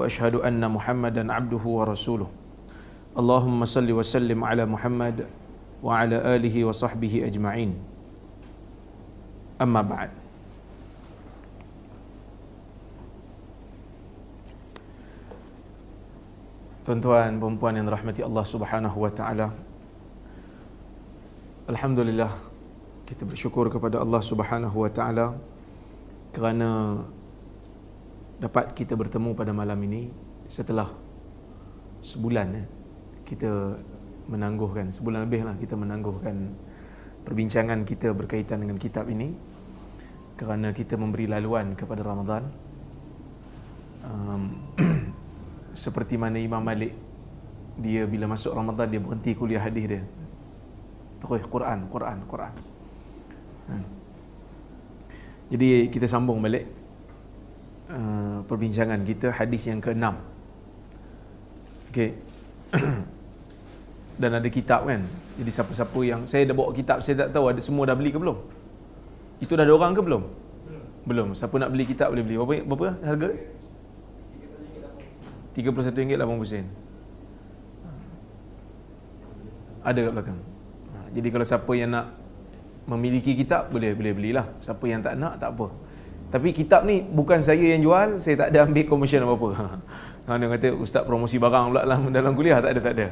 وأشهد أن محمدا عبده ورسوله اللهم صل وسلم على محمد وعلى آله وصحبه أجمعين أما بعد. Tuan-tuan, perempuan yang dirahmati Allah Subhanahu wa taala. Alhamdulillah, kita bersyukur kepada Allah Subhanahu wa taala kerana dapat kita bertemu pada malam ini setelah sebulan kita menangguhkan, sebulan lebih lah kita menangguhkan perbincangan kita berkaitan dengan kitab ini kerana kita memberi laluan kepada Ramadan. Seperti mana Imam Malik, dia bila masuk Ramadan dia berhenti kuliah hadis dia, terus Quran. Jadi kita sambung balik perbincangan kita hadis yang ke-6. Okey. Dan ada kitab kan. Jadi siapa-siapa yang saya dah bawa kitab, saya tak tahu ada semua dah beli ke belum. Itu dah ada orang ke belum? Belum. Siapa nak beli kitab boleh beli. Berapa harga? RM31.80. Ada kat belakang. Jadi kalau siapa yang nak memiliki kitab boleh belilah. Siapa yang tak nak tak apa. Tapi kitab ni bukan saya yang jual, saya tak ada ambil komisen apa-apa. Dia kata ustaz promosi barang pula dalam kuliah, tak ada.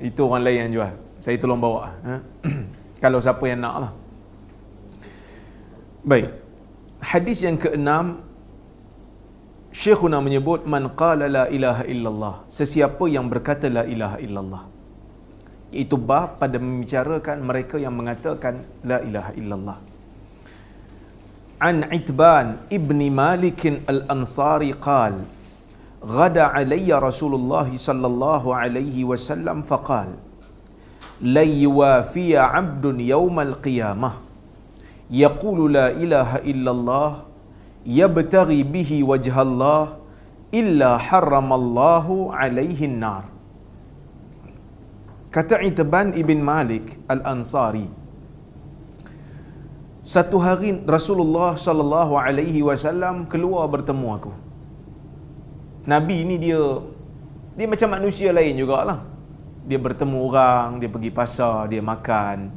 Itu orang lain yang jual. Saya tolong bawa. Kalau siapa yang nak lah. Baik. Hadis yang ke-6, Syekhuna menyebut man qala la ilaha illallah, sesiapa yang berkata la ilaha illallah. Itu bab pada membicarakan mereka yang mengatakan la ilaha illallah. An Itban ibni Malik al-Ansari qala غدا علي رسول الله صلى الله عليه وسلم فقال لن يوافي عبد يوم القيامة يقول لا إله إلا الله يبتغي به وجه الله إلا حرم الله عليه النار. Kata Itban ibn Malik al-Ansari, satu hari Rasulullah sallallahu alaihi wasallam keluar bertemu aku. Nabi ni dia macam manusia lain jugalah. Dia bertemu orang, dia pergi pasar, dia makan.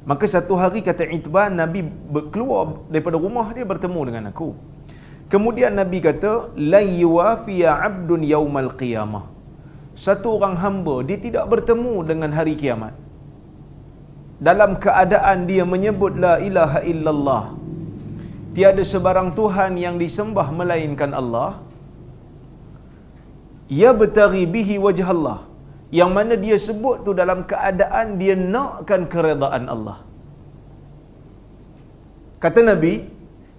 Maka satu hari kata Itban, Nabi keluar daripada rumah dia bertemu dengan aku. Kemudian Nabi kata, la yuwafiya 'abdun yaumal qiyamah. Satu orang hamba dia tidak bertemu dengan hari kiamat dalam keadaan dia menyebut la ilaha illallah, tiada sebarang tuhan yang disembah melainkan Allah, yabtaghi bihi wajh Allah, yang mana dia sebut tu dalam keadaan dia nakkan keredaan Allah. Kata Nabi,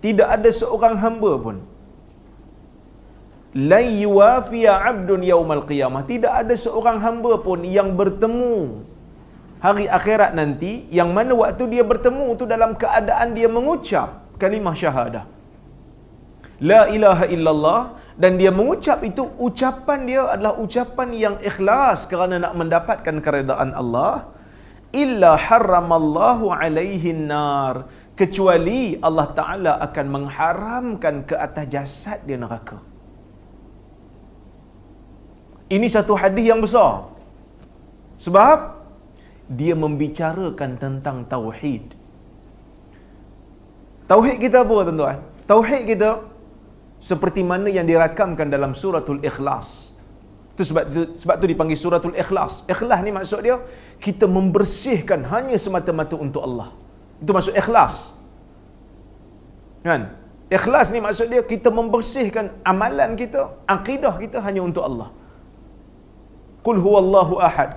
tidak ada seorang hamba pun, la yuwafiya 'abdun yaumal qiyamah, tidak ada seorang hamba pun yang bertemu hari akhirat nanti, yang mana waktu dia bertemu tu dalam keadaan dia mengucap kalimah syahadah la ilaha illallah, dan dia mengucap itu, ucapan dia adalah ucapan yang ikhlas kerana nak mendapatkan keredaan Allah, illa harramallahu alaihi nar, kecuali Allah Ta'ala akan mengharamkan ke atas jasad dia neraka. Ini satu hadis yang besar. Sebab dia membicarakan tentang tauhid. Tauhid kita apa tuan-tuan? Tauhid kita seperti mana yang dirakamkan dalam suratul Ikhlas. Itu sebab tu dipanggil suratul Ikhlas. Ikhlas ni maksud dia kita membersihkan hanya semata-mata untuk Allah. Itu maksud ikhlas. Kan? Ikhlas ni maksud dia kita membersihkan amalan kita, akidah kita hanya untuk Allah. Qul huwallahu ahad.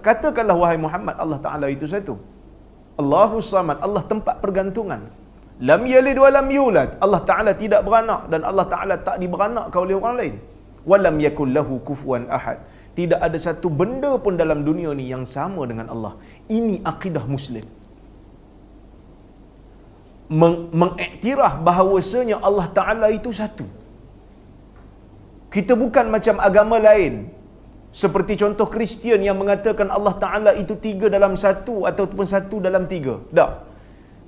Katakanlah wahai Muhammad, Allah Taala itu satu. Allahus samad, Allah tempat pergantungan. Lam yalid wa lam yulad, Allah Taala tidak beranak dan Allah Taala tak diberanakkan oleh orang lain. Wa lam yakul lahu kufuwan ahad. Tidak ada satu benda pun dalam dunia ni yang sama dengan Allah. Ini akidah Muslim. Mengiktiraf bahawasanya Allah Taala itu satu. Kita bukan macam agama lain, seperti contoh Kristian yang mengatakan Allah Ta'ala itu 3 dalam 1 ataupun 1 dalam 3. Tak.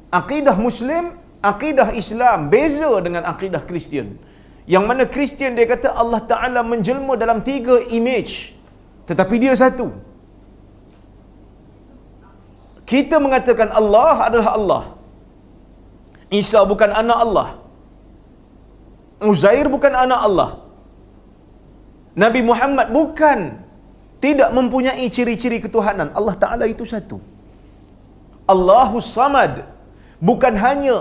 Akidah Muslim, akidah Islam beza dengan akidah Kristian. Yang mana Kristian dia kata Allah Ta'ala menjelma dalam 3 image, tetapi dia satu. Kita mengatakan Allah adalah Allah. Isa bukan anak Allah. Uzair bukan anak Allah. Nabi Muhammad bukan tidak mempunyai ciri-ciri ketuhanan. Allah Ta'ala itu satu. Allahus Samad bukan hanya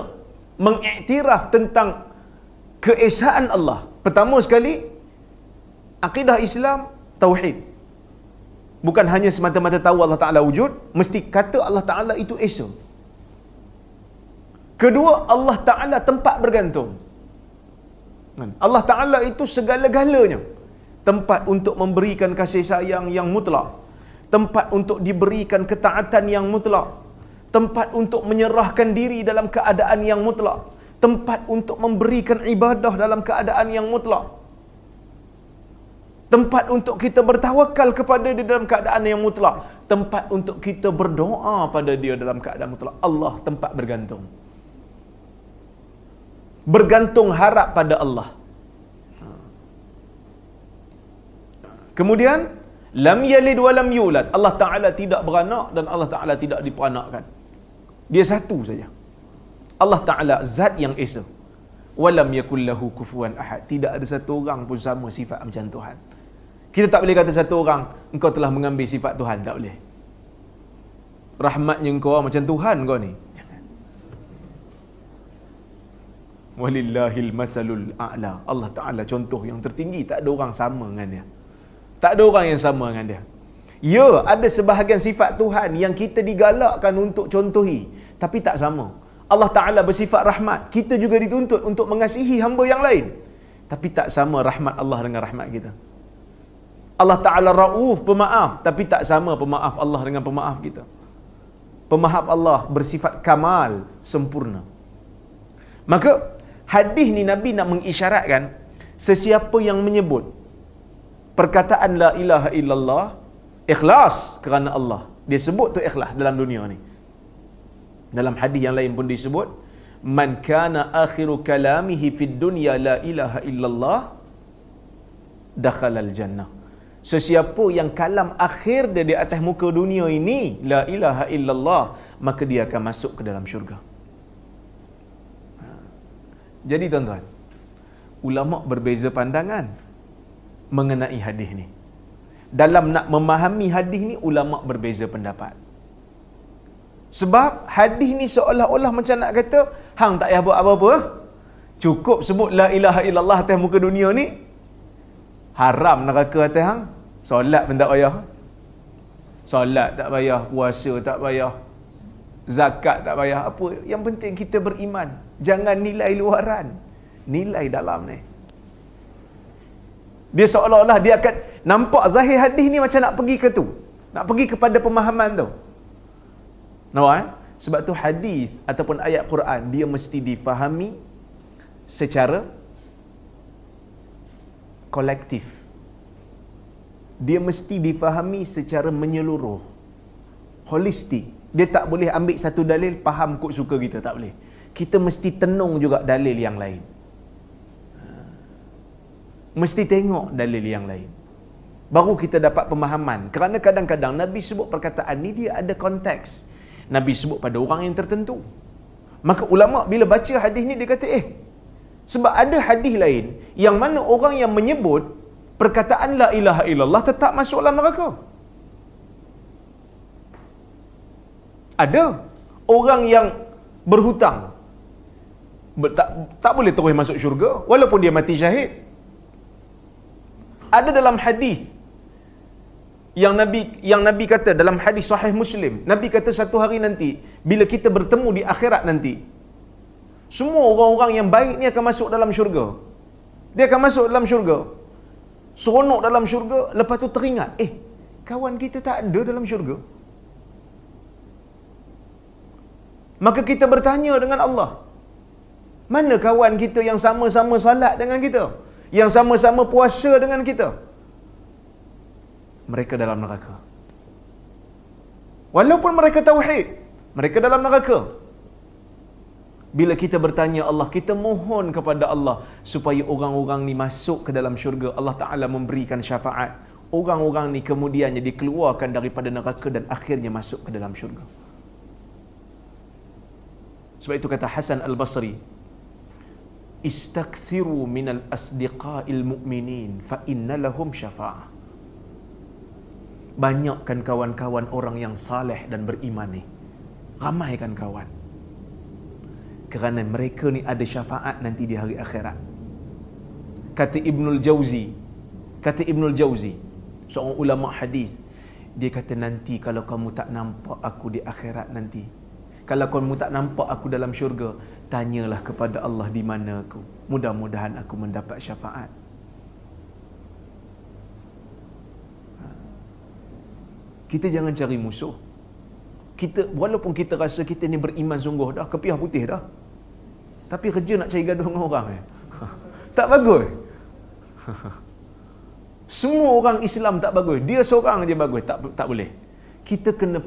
mengiktiraf tentang keesaan Allah. Pertama sekali, akidah Islam tauhid. Bukan hanya semata-mata tahu Allah Ta'ala wujud, mesti kata Allah Ta'ala itu esa. Kedua, Allah Ta'ala tempat bergantung. Allah Ta'ala itu segala-galanya. Tempat untuk memberikan kasih sayang yang mutlak, tempat untuk diberikan ketaatan yang mutlak, tempat untuk menyerahkan diri dalam keadaan yang mutlak, tempat untuk memberikan ibadah dalam keadaan yang mutlak, tempat untuk kita bertawakal kepada dia dalam keadaan yang mutlak, tempat untuk kita berdoa pada dia dalam keadaan mutlak. Allah tempat bergantung. Bergantung harap pada Allah. Kemudian lam yalid wa lam yulad. Allah Ta'ala tidak beranak dan Allah Ta'ala tidak diperanakkan. Dia satu saja. Allah Ta'ala zat yang esa. Walam yakul lahu kufuwan ahad. Tidak ada satu orang pun sama sifat macam Tuhan. Kita tak boleh kata satu orang engkau telah mengambil sifat Tuhan, tak boleh. Rahmatnya engkau macam Tuhan kau ni. Jangan. Walillahil masalul a'la. Allah Ta'ala contoh yang tertinggi, tak ada orang sama dengan dia. Tak ada orang yang sama dengan dia. Ya, ada sebahagian sifat Tuhan yang kita digalakkan untuk contohi, tapi tak sama. Allah Ta'ala bersifat rahmat, kita juga dituntut untuk mengasihi hamba yang lain, tapi tak sama rahmat Allah dengan rahmat kita. Allah Ta'ala Rauf, pemaaf, tapi tak sama pemaaf Allah dengan pemaaf kita. Pemaaf Allah bersifat kamal, sempurna. Maka hadis ni Nabi nak mengisyaratkan, sesiapa yang menyebut perkataan la ilaha illallah ikhlas kerana Allah, dia sebut tu ikhlas dalam dunia ni. Dalam hadis yang lain pun disebut, man kana akhiru kalamihi fid dunya la ilaha illallah dakhalal jannah. Sesiapa yang kalam akhir dia di atas muka dunia ini la ilaha illallah, maka dia akan masuk ke dalam syurga. Jadi tuan-tuan, ulama berbeza pandangan mengenai hadis ni. Dalam nak memahami hadis ni, ulama berbeza pendapat. Sebab hadis ni seolah-olah macam nak kata, hang tak payah buat apa-apa, cukup sebut la ilaha illallah atas muka dunia ni, haram neraka atas hang. Solat pun tak payah, solat tak payah, puasa tak payah, zakat tak payah. Apa yang penting kita beriman. Jangan nilai luaran, nilai dalam ni. Dia seolah-olah dia akan nampak zahir hadis ni macam nak pergi ke tu, nak pergi kepada pemahaman tu. Nampak? Sebab tu hadis ataupun ayat Quran dia mesti difahami secara kolektif. Dia mesti difahami secara menyeluruh, holistik. Dia tak boleh ambil satu dalil faham kok suka kita, tak boleh. Kita mesti tenung juga dalil yang lain. Mesti tengok dalil yang lain, baru kita dapat pemahaman. Kerana kadang-kadang Nabi sebut perkataan ni dia ada konteks. Nabi sebut pada orang yang tertentu. Maka ulama bila baca hadis ni dia kata, sebab ada hadis lain yang mana orang yang menyebut perkataan la ilaha illallah tetap masuk dalam neraka. Ada orang yang berhutang tak boleh terus masuk syurga walaupun dia mati syahid. Ada dalam hadis yang Nabi kata dalam hadis sahih Muslim, Nabi kata satu hari nanti bila kita bertemu di akhirat nanti, semua orang-orang yang baik ni akan masuk dalam syurga. Dia akan masuk dalam syurga, seronok dalam syurga. Lepas tu teringat, kawan kita tak ada dalam syurga. Maka kita bertanya dengan Allah, mana kawan kita yang sama-sama salat dengan kita, yang sama-sama puasa dengan kita? Mereka dalam neraka. Walaupun mereka tauhid, mereka dalam neraka. Bila kita bertanya Allah, kita mohon kepada Allah supaya orang-orang ni masuk ke dalam syurga. Allah Ta'ala memberikan syafaat. Orang-orang ni kemudiannya dikeluarkan daripada neraka dan akhirnya masuk ke dalam syurga. Sebab itu kata Hasan Al-Basri, istakthiru minal asdiqa'il mu'minin fa inna lahum syafa'ah. Banyakkan kawan-kawan orang yang saleh dan beriman ni. Ramaikan kawan. Kerana mereka ni ada syafaat nanti di hari akhirat. Kata Ibnul Jauzi, seorang ulama hadis, dia kata nanti kalau kamu tak nampak aku di akhirat nanti, kalau kamu tak nampak aku dalam syurga, tanyalah kepada Allah di mana aku. Mudah-mudahan aku mendapat syafaat. Kita jangan cari musuh. Kita walaupun kita rasa kita ni beriman sungguh dah, kepiah putih dah, tapi kerja nak cari gaduh dengan orang tak bagus. Semua orang Islam tak bagus, dia seorang je bagus, tak boleh. Kita kena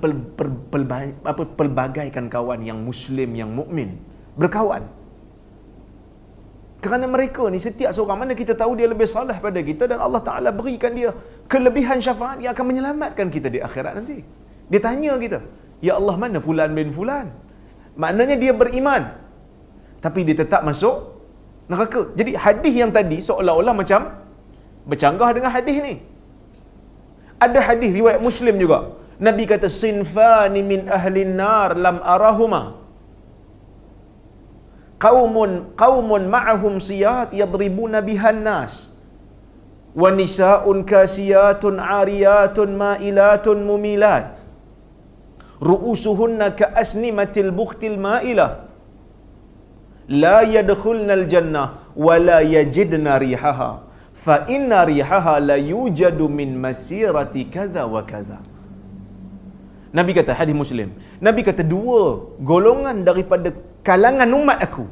pelbagaikan kawan yang Muslim, yang mukmin, berkawan. Kerana mereka ni setiap seorang, mana kita tahu dia lebih saleh pada kita, dan Allah Ta'ala berikan dia kelebihan syafaat yang akan menyelamatkan kita di akhirat nanti. Dia tanya kita, ya Allah, mana fulan bin fulan? Maknanya dia beriman, tapi dia tetap masuk neraka. Jadi hadis yang tadi seolah-olah macam bercanggah dengan hadis ni. Ada hadis riwayat Muslim juga. Nabi kata, sinfani min ahlin nar lam arahuma. Qaumun ma'ahum siyat yadribuna bihan nas. Wa nisa'un kasiyatun 'ariyatun ma'ilatun mumilat. Ru'usuhunna ka'asnimatil bukhtil ma'ilah. La yadkhulnal jannah wa la yajidna rihaha. Fa inna rihaha la yujadu min masirati kadza wa kadza. Nabi kata, hadis Muslim, Nabi kata dua golongan daripada kalangan umat aku.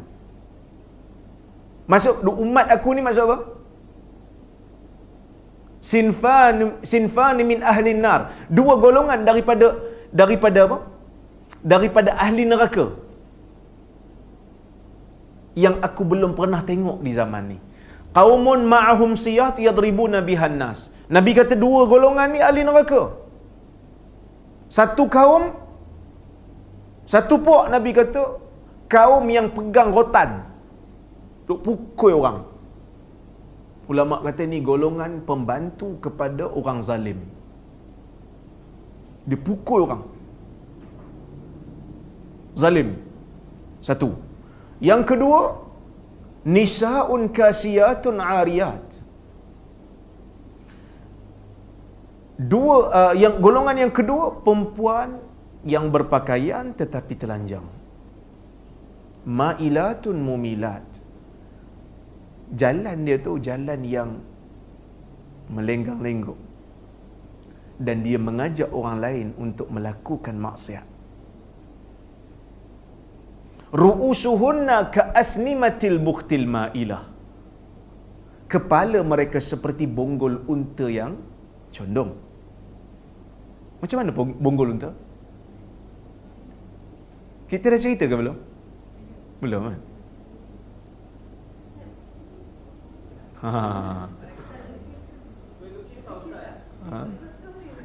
Masuk umat aku ni maksud apa? Sinfan min ahli nar. Dua golongan daripada apa? Daripada ahli neraka. Yang aku belum pernah tengok di zaman ni. Qaumun ma'ahum siyat yadribuna bihan nas. Nabi kata dua golongan ni ahli neraka. Satu kaum, satu puak, Nabi kata kaum yang pegang rotan, duk pukul orang. Ulama kata ni golongan pembantu kepada orang zalim. Dia pukul orang zalim. Satu. Yang kedua, nisa'un kasiyatun 'ariyat. Yang golongan yang kedua, perempuan yang berpakaian tetapi telanjang. Ma'ilatun mumilat. Jalan dia tu jalan yang melenggang-lenggok, dan dia mengajak orang lain untuk melakukan maksiat. Ru'usuhunna ka'asnimatil bukhtil ma'ilah. Kepala mereka seperti bonggol unta yang condong. Macam mana bonggol unta? Kita dah cerita ke belum? Belum kan?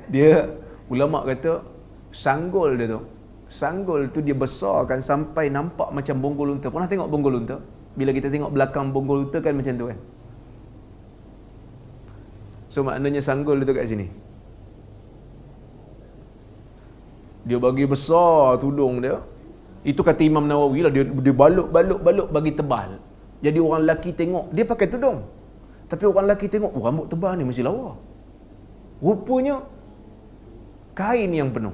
Dia, ulama kata sanggol dia tu, sanggol tu dia besarkan sampai nampak macam bonggol unta. Pernah tengok bonggol unta? Bila kita tengok belakang bonggol unta kan macam tu kan? So maknanya sanggol dia tu kat sini. Dia bagi besar tudung dia. Itu kata Imam Nawawi lah, dia baluk bagi tebal. Jadi orang lelaki tengok dia pakai tudung, tapi orang lelaki tengok, oh, rambut tebal ni mesti lawa. Rupanya kain yang penuh.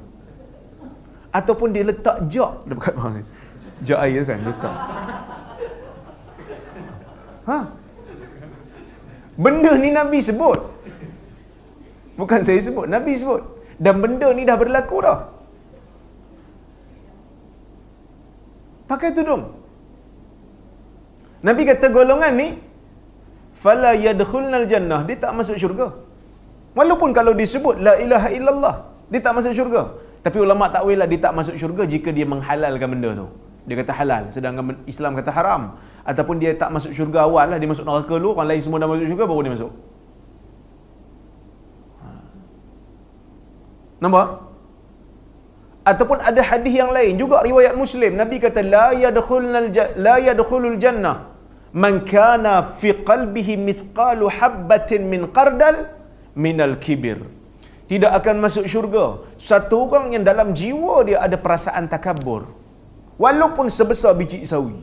Ataupun dia letak jak dekat bawah ni. Jak air kan letak. Benda ni Nabi sebut. Bukan saya sebut, Nabi sebut. Dan benda ni dah berlaku dah. Pakai tudung. Nabi kata golongan ni fala yadkhulnal jannah, dia tak masuk syurga. Walaupun kalau disebut la ilaha illallah, dia tak masuk syurga. Tapi ulama takwil lah, dia tak masuk syurga jika dia menghalalkan benda tu. dia kata halal, sedangkan Islam kata haram. Ataupun dia tak masuk syurga awal lah, dia masuk neraka dulu, orang lain semua dah masuk syurga baru dia masuk. Nampak? Ataupun ada hadis yang lain juga riwayat Muslim, Nabi kata la yadkhulul jannah man kana fi qalbihi mithqalu habbatin min qardal minal kibir. Tidak akan masuk syurga satu orang yang dalam jiwa dia ada perasaan takabur, walaupun sebesar biji sawi.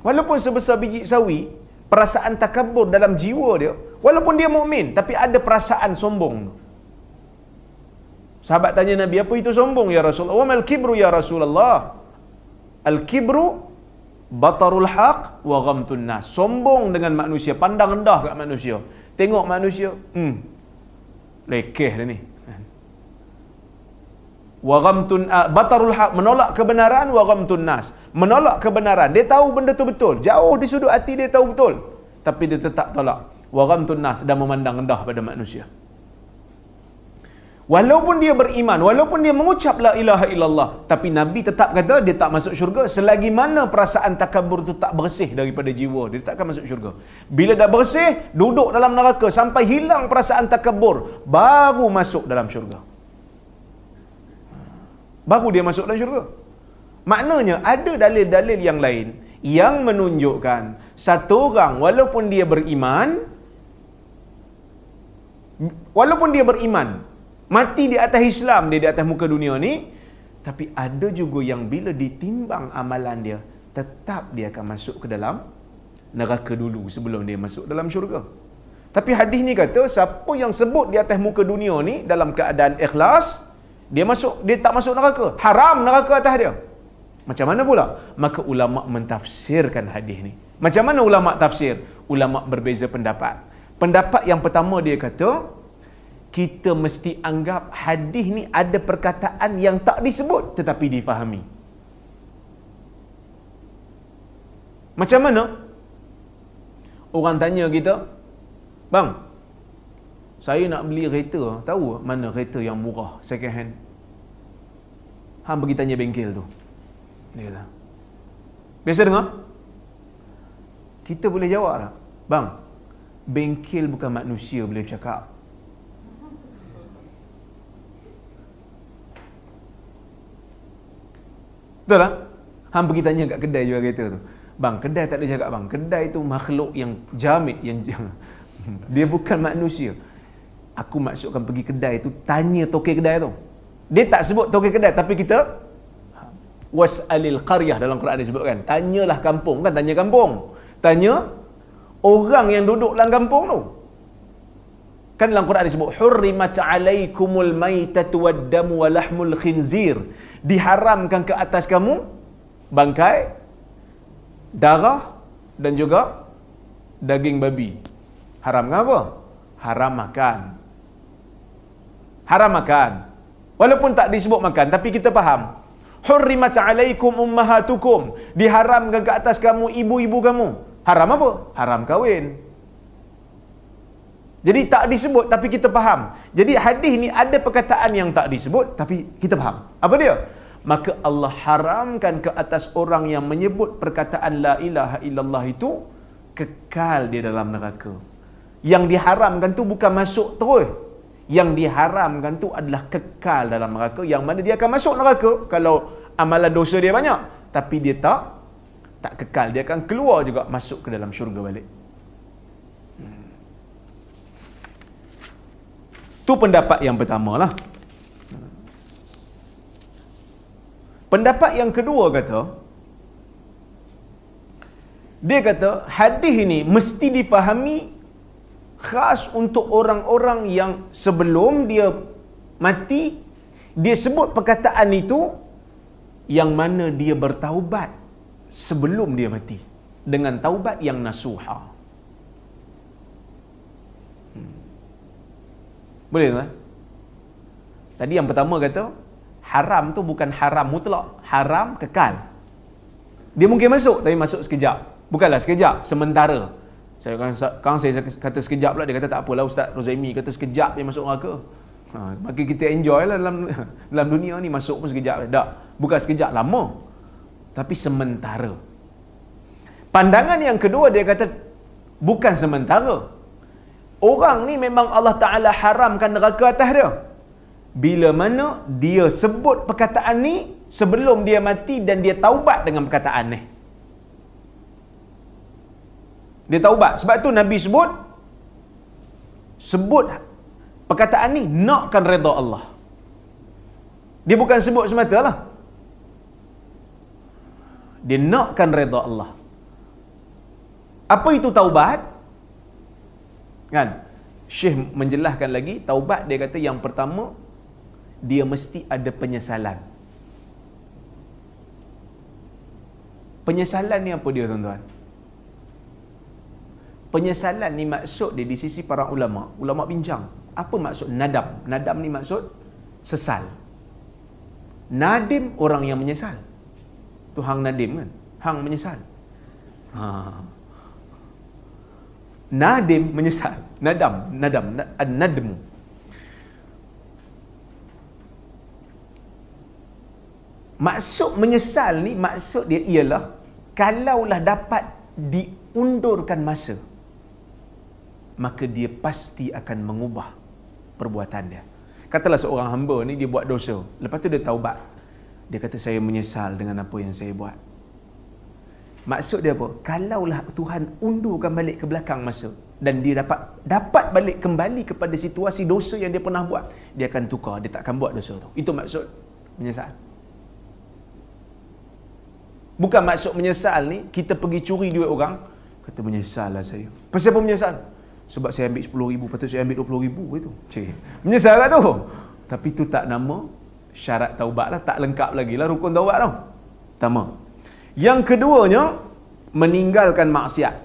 Walaupun sebesar biji sawi, perasaan takabur dalam jiwa dia, walaupun dia mukmin tapi ada perasaan sombong. Sahabat tanya Nabi, apa itu sombong ya Rasulullah? Wa mal kibru ya Rasulullah? Al kibru batarul haq wa ghamtun nas. Sombong dengan manusia, pandang rendah kat manusia. Tengok manusia, lekeh dah ni. Wa ghamtun batarul haq, menolak kebenaran, wa ghamtun nas. Menolak kebenaran. Dia tahu benda tu betul. Jauh di sudut hati dia tahu betul, tapi dia tetap tolak. Wa ghamtun nas, dan memandang rendah pada manusia. Walaupun dia beriman, walaupun dia mengucap la ilaha illallah, tapi Nabi tetap kata dia tak masuk syurga selagi mana perasaan takabur tu tak bersih daripada jiwa dia, tak akan masuk syurga. Bila dah bersih, duduk dalam neraka sampai hilang perasaan takabur, baru masuk dalam syurga. Baru dia masuk dalam syurga. Maknanya ada dalil-dalil yang lain yang menunjukkan satu orang walaupun dia beriman, mati di atas Islam, dia di atas muka dunia ni, tapi ada juga yang bila ditimbang amalan dia, tetap dia akan masuk ke dalam neraka dulu sebelum dia masuk dalam syurga. Tapi hadis ni kata siapa yang sebut di atas muka dunia ni dalam keadaan ikhlas, dia tak masuk neraka, haram neraka atas dia. Macam mana pula? Maka ulama mentafsirkan hadis ni. Macam mana ulama tafsir? Ulama berbeza pendapat. Pendapat yang pertama dia kata, kita mesti anggap hadis ni ada perkataan yang tak disebut tetapi difahami. Macam mana? Orang tanya kita, bang, saya nak beli kereta, tahu mana kereta yang murah second hand? Hang pergi tanya bengkel tu. Dia kata, biasa dengar? Kita boleh jawab tak? Bang, bengkel bukan manusia boleh bercakap. Betul tak? Hang pergi tanya kat kedai jual kereta tu, bang, kedai tak ada cakap bang, kedai tu makhluk yang jamid, yang dia bukan manusia. Aku maksudkan pergi kedai tu, tanya tokek kedai tu. Dia tak sebut tokek kedai, tapi kita was'alil qaryah dalam Quran disebutkan, tanyalah kampung, kan tanya kampung, tanya orang yang duduk dalam kampung tu. Kan dalam Quran disebut hurrimat alaikumul maitatu waddamu wa lahmul khinzir, diharamkan ke atas kamu bangkai, darah dan juga daging babi. Haram apa? Haram makan. Haram makan. Walaupun tak disebut makan, tapi kita faham. Hurrimat alaikum ummahatukum, diharamkan ke atas kamu ibu-ibu kamu. Haram apa? Haram kahwin. Jadi tak disebut tapi kita faham. Jadi hadis ni ada perkataan yang tak disebut tapi kita faham. Apa dia? Maka Allah haramkan ke atas orang yang menyebut perkataan la ilaha illallah itu kekal dia dalam neraka. Yang diharamkan tu bukan masuk terus. Yang diharamkan tu adalah kekal dalam neraka, yang mana dia akan masuk neraka kalau amalan dosa dia banyak, tapi dia tak kekal, dia akan keluar juga masuk ke dalam syurga balik. Tu pendapat yang pertama lah. Pendapat yang kedua kata, dia kata hadis ini mesti difahami khas untuk orang-orang yang sebelum dia mati, dia sebut perkataan itu yang mana dia bertaubat sebelum dia mati dengan taubat yang nasuha. Boleh tak? Tadi yang pertama kata haram tu bukan haram mutlak, haram kekal. Dia mungkin masuk, tapi masuk sekejap. Bukanlah sekejap, sementara. Saya kata sekejap pula, dia kata tak apalah Ustaz Rozaimi kata sekejap dia masuk neraka. Bagi kita enjoy lah dalam dunia ni, masuk pun sekejap. Tak, Bukan sekejap, lama. Tapi sementara. Pandangan yang kedua dia kata bukan sementara. Orang ni memang Allah Ta'ala haramkan neraka atas dia. Bila mana dia sebut perkataan ni sebelum dia mati dan dia taubat dengan perkataan ni. Dia taubat. Sebab tu Nabi sebut perkataan ni nakkan redha Allah. Dia bukan sebut semata lah. Dia nakkan redha Allah. Apa itu taubat? Kan? Syekh menjelaskan lagi, taubat dia kata yang pertama, dia mesti ada penyesalan. Penyesalan ni apa dia, tuan-tuan? Penyesalan ni maksud dia di sisi para ulama. Ulama bincang, apa maksud nadam? Nadam ni maksud sesal. Nadim orang yang menyesal. Tu hang nadim kan? Hang menyesal. Nadim menyesal. Nadam, nadmu. Maksud menyesal ni, maksud dia ialah kalaulah dapat diundurkan masa, maka dia pasti akan mengubah perbuatan dia. Katalah seorang hamba ni dia buat dosa, lepas tu dia taubat. Dia kata saya menyesal dengan apa yang saya buat. Maksud dia apa? Kalaulah Tuhan undurkan balik ke belakang masa dan dia dapat balik kembali kepada situasi dosa yang dia pernah buat, dia akan tukar, dia tak akan buat dosa tu. Itu maksud menyesal. Bukan maksud menyesal ni kita pergi curi duit orang, kata menyesal lah saya. Pasal apa menyesal? Sebab saya ambil 10,000, patut saya ambil 20,000 itu. Menyesal tak tu? Tapi tu tak nama syarat taubat lah, tak lengkap lagi lah rukun taubat tau. Pertama. Yang keduanya, meninggalkan maksiat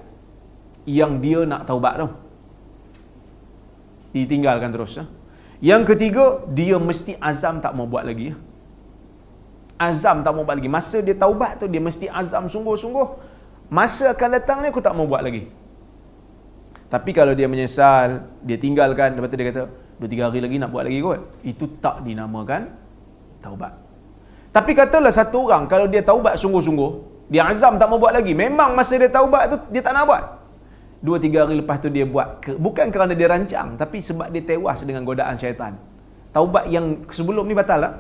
yang dia nak taubat tu, ditinggalkan terus. Yang ketiga, dia mesti azam tak mau buat lagi. Azam tak mau buat lagi. Masa dia taubat tu, dia mesti azam sungguh-sungguh, masa akan datang ni aku tak mau buat lagi. Tapi kalau dia menyesal, dia tinggalkan, lepas tu dia kata 2-3 hari lagi nak buat lagi kot, itu tak dinamakan taubat. Tapi katalah satu orang kalau dia taubat sungguh-sungguh, dia azam tak mau buat lagi, memang masa dia taubat tu dia tak nak buat, 2-3 hari lepas tu dia buat, bukan kerana dia rancang, tapi sebab dia tewas dengan godaan syaitan. Taubat yang sebelum ni batal tak?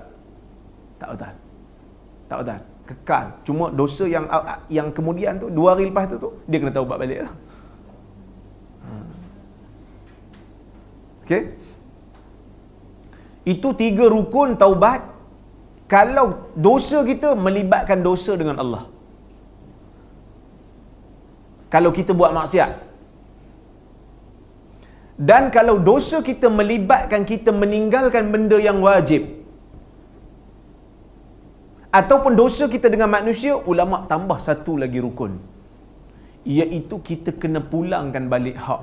Tak batal. Tak batal. Kekal. Cuma dosa yang kemudian tu 2 hari lepas tu dia kena taubat balik lah. Okey? Itu 3 rukun taubat kalau dosa kita melibatkan dosa dengan Allah. Kalau kita buat maksiat. Dan kalau dosa kita melibatkan kita meninggalkan benda yang wajib, ataupun dosa kita dengan manusia, ulama tambah satu lagi rukun, iaitu kita kena pulangkan balik hak.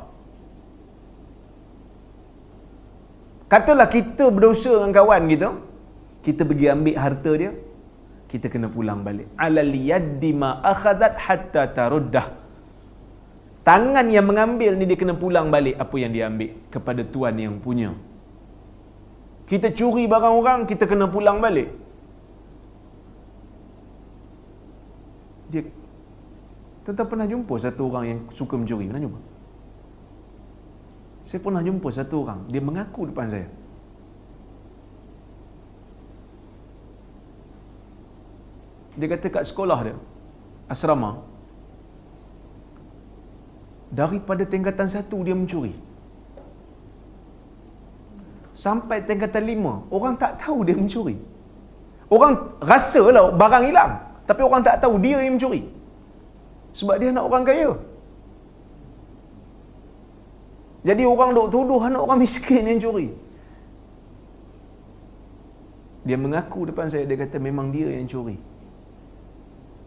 Katalah kita berdosa dengan kawan kita, kita pergi ambil harta dia, kita kena pulang balik. Alal yaddi ma akhadat hatta taruddah. Tangan yang mengambil ni dia kena pulang balik apa yang dia ambil kepada tuan yang punya. Kita curi barang orang, kita kena pulang balik. Dia, tuan-tuan pernah jumpa satu orang yang suka mencuri? Pernah jumpa? Saya pernah jumpa satu orang, dia mengaku depan saya. Dia kata kat sekolah dia, asrama, daripada tingkatan 1 dia mencuri, sampai tingkatan 5, orang tak tahu dia mencuri. Orang rasa lah barang hilang, tapi orang tak tahu dia yang mencuri. Sebab dia anak orang kaya. Jadi orang duk tuduh anak orang miskin yang curi. Dia mengaku depan saya, dia kata memang dia yang curi.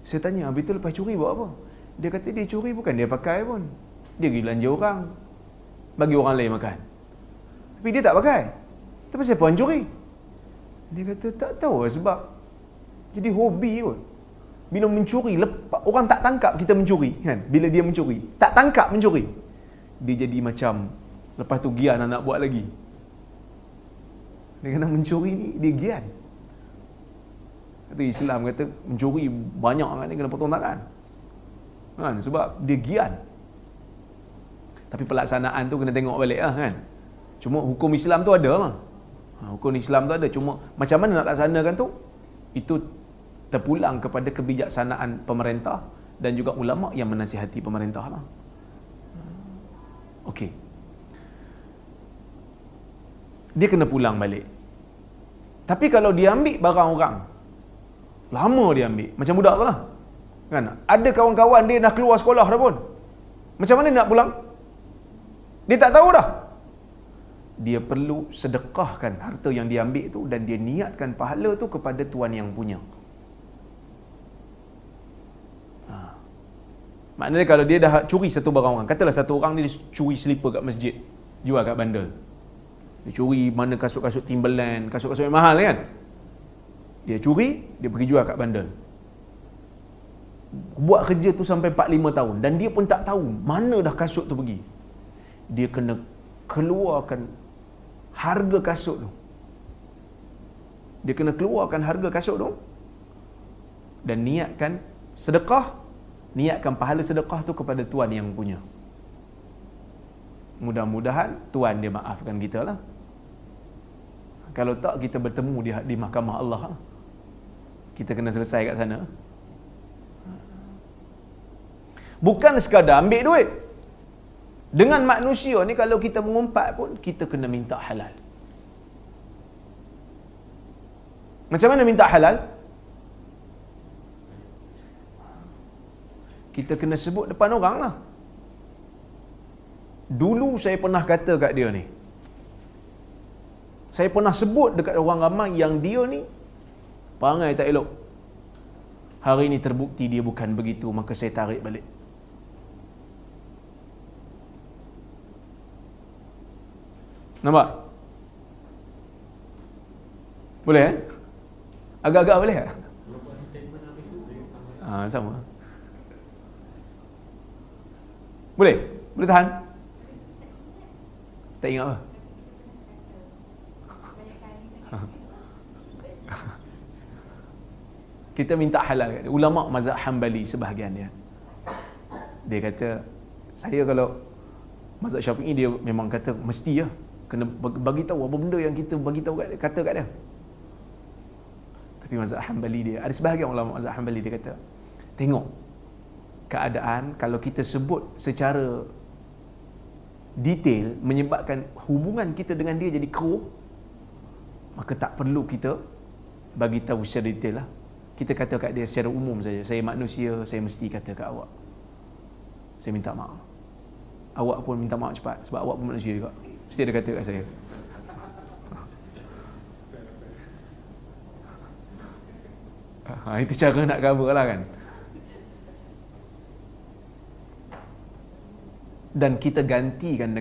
Saya tanya, habis tu lepas curi buat apa? Dia kata dia curi bukan dia pakai pun. Dia pergi belanja orang, bagi orang lain makan. Tapi dia tak pakai. Tapi siapa yang curi? Dia kata tak tahu lah sebab. Jadi hobi kot. Bila mencuri, orang tak tangkap kita mencuri kan? Bila dia mencuri, tak tangkap mencuri, dia jadi macam lepas tu gian nak buat lagi. Dia kena mencuri ni, dia gian. Kata Islam kata mencuri banyak kan ni kena potong tangan. Kan sebab dia gian. Tapi pelaksanaan tu kena tengok balik lah kan. Cuma hukum Islam tu ada lah. Hukum Islam tu ada, cuma macam mana nak laksanakan tu itu terpulang kepada kebijaksanaan pemerintah dan juga ulama yang menasihati pemerintah lah. Okey. Dia kena pulang balik. Tapi kalau dia ambil barang orang, lama dia ambil, macam budak tu lah. Kan? Ada kawan-kawan dia dah keluar sekolah dah pun. Macam mana dia nak pulang? Dia tak tahu dah. Dia perlu sedekahkan harta yang dia ambil tu dan dia niatkan pahala tu kepada tuan yang punya. Maknanya kalau dia dah curi satu barang orang, katalah satu orang ni dia curi selipar kat masjid, jual kat bandar. Dia curi mana kasut-kasut Timberland, kasut-kasut yang mahal kan. Dia curi, dia pergi jual kat bandar. Buat kerja tu sampai 4-5 tahun dan dia pun tak tahu mana dah kasut tu pergi. Dia kena keluarkan harga kasut tu. Dia kena keluarkan harga kasut tu dan niatkan sedekah, niatkan pahala sedekah tu kepada tuan yang punya. Mudah-mudahan tuan dia maafkan kita lah. Kalau tak, kita bertemu di mahkamah Allah lah. Kita kena selesai kat sana. Bukan sekadar ambil duit. Dengan manusia ni kalau kita mengumpat pun, kita kena minta halal. Macam mana minta halal? Kita kena sebut depan orang lah. Dulu saya pernah kata kat dia ni, saya pernah sebut dekat orang ramai yang dia ni perangai tak elok. Hari ni terbukti dia bukan begitu, maka saya tarik balik. Nampak? Boleh eh? Agak-agak boleh tak? Sama. Boleh? Boleh tahan? Tak ingat apa? Kita minta halal. Ulama mazhab Hanbali sebahagian dia. Dia kata, saya kalau mazhab Syafi'i dia memang kata mesti lah kena bagi tahu apa benda yang kita bagi tahu kata kat dia. Tapi mazhab Hanbali dia, ada sebahagian ulama mazhab Hanbali dia kata, tengok keadaan kalau kita sebut secara detail menyebabkan hubungan kita dengan dia jadi keruh, maka tak perlu kita bagi tahu secara detail lah. Kita kata kat dia secara umum saja, saya manusia, saya mesti kata kat awak, saya minta maaf. Awak pun minta maaf cepat sebab awak pun manusia juga. Mesti ada kata kat saya. Itu cara nak cover lah kan. Dan kita gantikan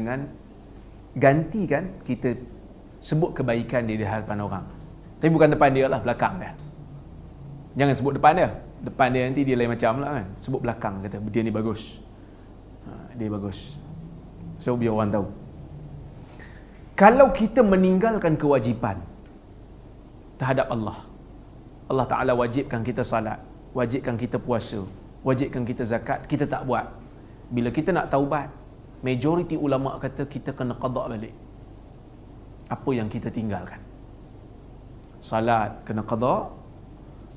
kita sebut kebaikan dia di hadapan orang. Tapi bukan depan dia lah, belakang dia. Jangan sebut depan dia. Depan dia nanti dia lain macam lah kan. Sebut belakang, kata dia ni bagus. Dia bagus. So biar orang tahu. Kalau kita meninggalkan kewajipan terhadap Allah, Allah Ta'ala wajibkan kita salat, wajibkan kita puasa, wajibkan kita zakat, kita tak buat. Bila kita nak taubat, majoriti ulama kata kita kena qada balik apa yang kita tinggalkan. Salat kena qada,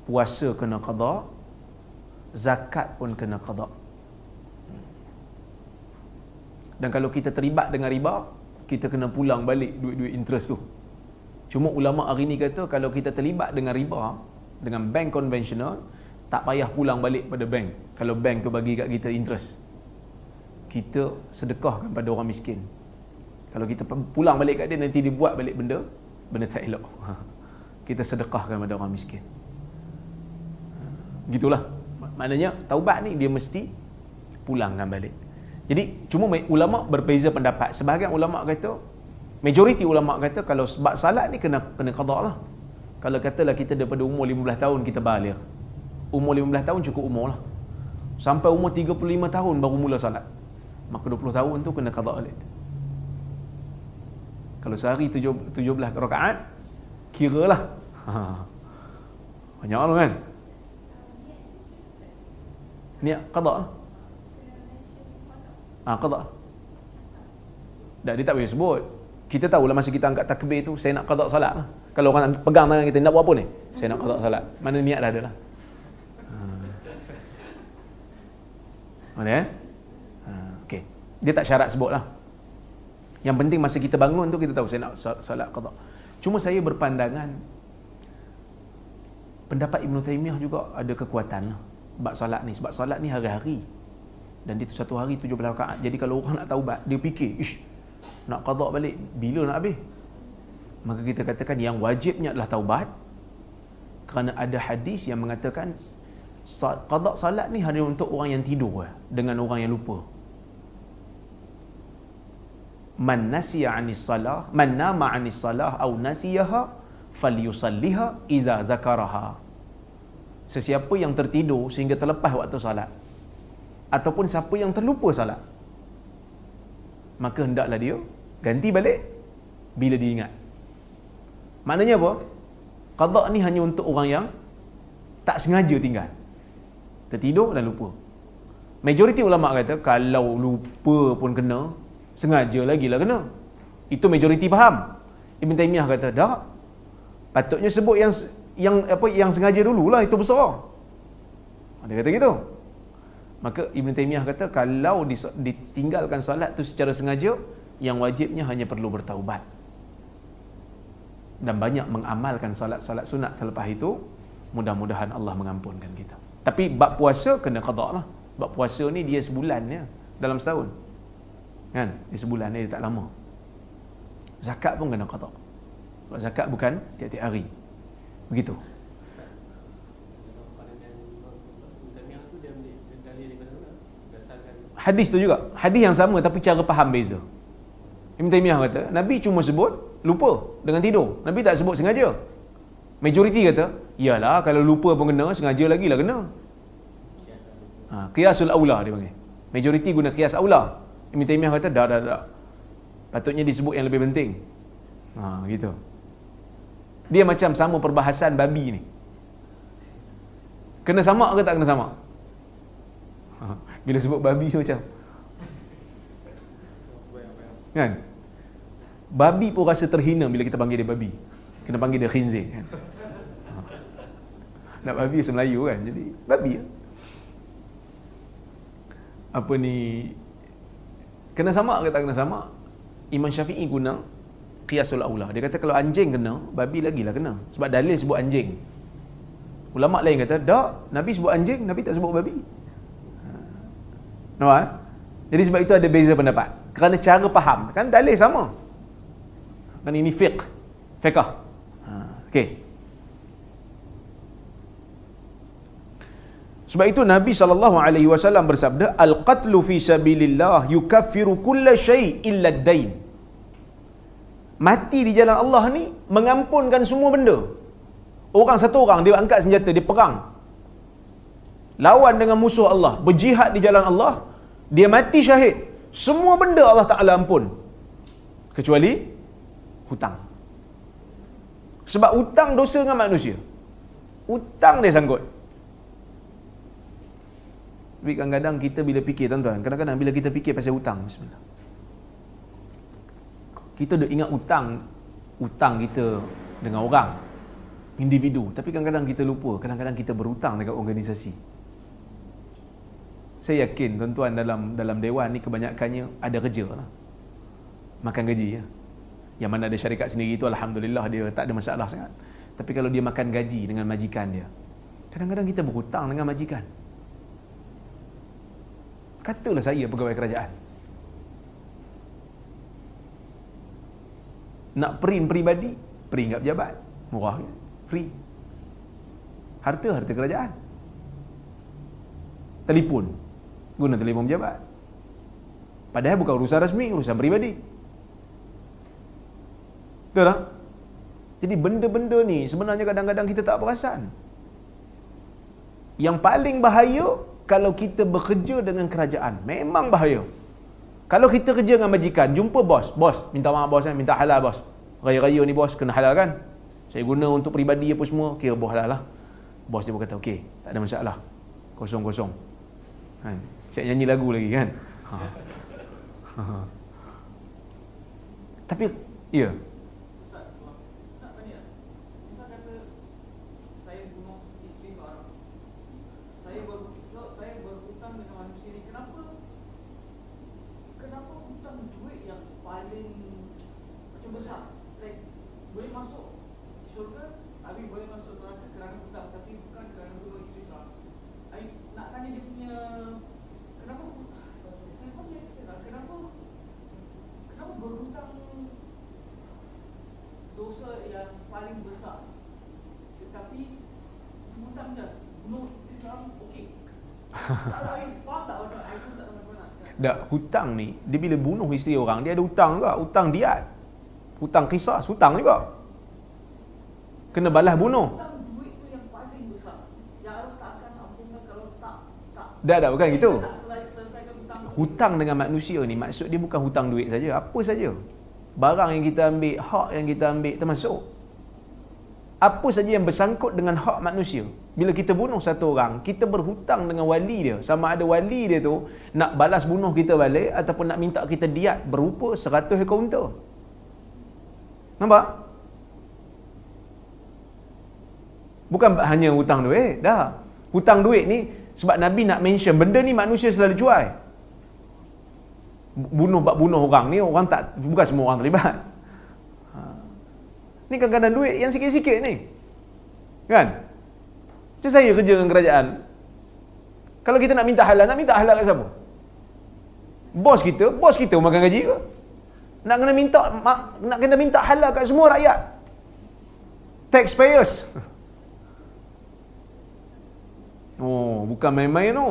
puasa kena qada, zakat pun kena qada. Dan kalau kita terlibat dengan riba, kita kena pulang balik duit-duit interest tu. Cuma ulama hari ni kata kalau kita terlibat dengan riba, dengan bank konvensional, tak payah pulang balik pada bank. Kalau bank tu bagi kat kita interest, kita sedekahkan pada orang miskin. Kalau kita pulang balik kat dia, nanti dia buat balik benda tak elok. Kita sedekahkan pada orang miskin. Gitulah. Maknanya taubat ni dia mesti pulangkan balik. Jadi cuma ulama berbeza pendapat. Sebahagian ulama kata, majoriti ulama kata kalau sebab salat ni kena qada lah. Kalau katalah kita daripada umur 15 tahun kita baligh. Umur 15 tahun cukup umur lah. Sampai umur 35 tahun baru mula salat. Maka 20 tahun tu kena qada balik. Kalau sehari 17 rakaat, kiralah Banyak tu kan. Niat qada. Qada. Tak, dia tak boleh sebut. Kita tahulah masa kita angkat takbir tu, saya nak qada salat lah. Kalau orang pegang tangan kita, nak buat apa ni? Saya nak qada salat. Mana niat dah ada lah. Mana okey. Dia tak syarat sebut lah. Yang penting masa kita bangun tu, kita tahu saya nak salat qada. Cuma saya berpandangan, pendapat Ibn Taymiyah juga ada kekuatan lah bab salat ni. Sebab salat ni hari-hari. Dan dia tu satu hari 17 rakaat. Jadi kalau orang nak taubat, dia fikir, nak qada balik, bila nak habis? Maka kita katakan yang wajibnya adalah taubat. Kerana ada hadis yang mengatakan qada salat ni hanya untuk orang yang tidur dengan orang yang lupa. Man nasiya 'anis salah, man nama 'anis salah au nasiyaha falyusalliha idza zakaraha. Sesiapa yang tertidur sehingga terlepas waktu salat, ataupun siapa yang terlupa salat, maka hendaklah dia ganti balik bila dia ingat. Maknanya apa? Qada ni hanya untuk orang yang tak sengaja tinggal, tertidur dan lupa. Majoriti ulama kata kalau lupa pun kena, sengaja lagi lah kena. Itu majoriti faham. Ibn Taymiyah kata tak. Patutnya sebut yang sengaja dululah, itu besar. Dia kata gitu. Maka Ibn Taymiyah kata kalau ditinggalkan salat tu secara sengaja, yang wajibnya hanya perlu bertaubat dan banyak mengamalkan salat-salat sunat selepas itu. Mudah-mudahan Allah mengampunkan kita. Tapi bab puasa kena qada lah. Bab puasa ni dia sebulan ya, dalam setahun kan, dia sebulan dia tak lama. Zakat pun kena qada. Sebab zakat bukan setiap-tiap hari. Begitu. Hadis tu juga, hadis yang sama tapi cara faham beza. Ibn Taymiyah kata Nabi cuma sebut lupa dengan tidur, Nabi tak sebut sengaja. Majoriti kata iyalah, kalau lupa pun kena, sengaja lagi lah kena. Qiyasul aula dia panggil. Majoriti guna qiyas aula. Ibn Taymiyah kata dah. Patutnya disebut yang lebih penting. Gitu. Dia macam sama perbahasan babi ni. Kena samak ke tak kena samak? Bila sebut babi tu macam kan? Babi pun rasa terhina bila kita panggil dia babi. Kena panggil dia khinzir kan? Nak babi bahasa Melayu kan? Jadi babi apa ni, kena samak ke tak kena samak? Imam Syafi'i guna qiyasul aula. Dia kata kalau anjing kena, babi lagilah kena. Sebab dalil sebut anjing. Ulama lain kata tak, Nabi sebut anjing, Nabi tak sebut babi. Nampak? Jadi sebab itu ada beza pendapat. Kerana cara faham, kan dalil sama. Kan ini fiqh. Okey. Sebab itu Nabi SAW bersabda, al-qatlu fi sabilillah yukaffiru kulla syai' illa ad-dain. Mati di jalan Allah ni mengampunkan semua benda. Satu orang dia angkat senjata, dia perang, lawan dengan musuh Allah, berjihad di jalan Allah, dia mati syahid, semua benda Allah Ta'ala ampun kecuali hutang. Sebab hutang dosa dengan manusia, hutang dia sangkut. Tapi kadang-kadang kita bila fikir, tuan-tuan, kadang-kadang bila kita fikir pasal hutang, bismillah, kita dah ingat hutang kita dengan orang, individu. Tapi kadang-kadang kita lupa, kadang-kadang kita berhutang dengan organisasi. Saya yakin tuan-tuan dalam dewan ni kebanyakannya ada kerja lah, makan gaji ya. Yang mana ada syarikat sendiri tu alhamdulillah dia tak ada masalah sangat. Tapi kalau dia makan gaji dengan majikan dia, kadang-kadang kita berhutang dengan majikan. Katalah saya pegawai kerajaan, nak print peribadi, print kat pejabat, murah ke? Free. Harta kerajaan. Telefon, guna telefon pejabat. Padahal bukan urusan rasmi, urusan peribadi. Betul tak? Jadi benda-benda ni sebenarnya kadang-kadang kita tak perasan. Yang paling bahaya kalau kita bekerja dengan kerajaan, memang bahaya. Kalau kita kerja dengan majikan, jumpa bos, minta maaf bos, minta halal bos. Raya-raya ni bos, kena halal kan? Saya guna untuk peribadi apa semua, kira bos halal lah. Bos dia pun kata, okey, tak ada masalah. Kosong-kosong. Kan? Siap nyanyi lagu lagi kan? Tapi, ya. Tak, hutang ni, dia bila bunuh isteri orang, dia ada hutang juga, hutang diat, hutang kisas, hutang juga. Kena balas bunuh. Tak, bukan gitu. Hutang dengan manusia ni, maksud dia bukan hutang duit saja, apa saja. Barang yang kita ambil, hak yang kita ambil termasuk. Apa saja yang bersangkut dengan hak manusia. Bila kita bunuh satu orang, kita berhutang dengan wali dia. Sama ada wali dia tu nak balas bunuh kita balik ataupun nak minta kita diat berupa 100 ekor unta. Nampak? Bukan hanya hutang duit, dah. Hutang duit ni sebab Nabi nak mention benda ni manusia selalu jual. Bunuh orang ni orang tak, bukan semua orang terlibat. Ni kadang-kadang duit yang sikit-sikit ni. Kan? Macam saya kerja dengan kerajaan. Kalau kita nak minta halal kat siapa? Bos kita makan gaji ke? Nak kena minta halal kat semua rakyat. Taxpayers. Oh, bukan main-main tu.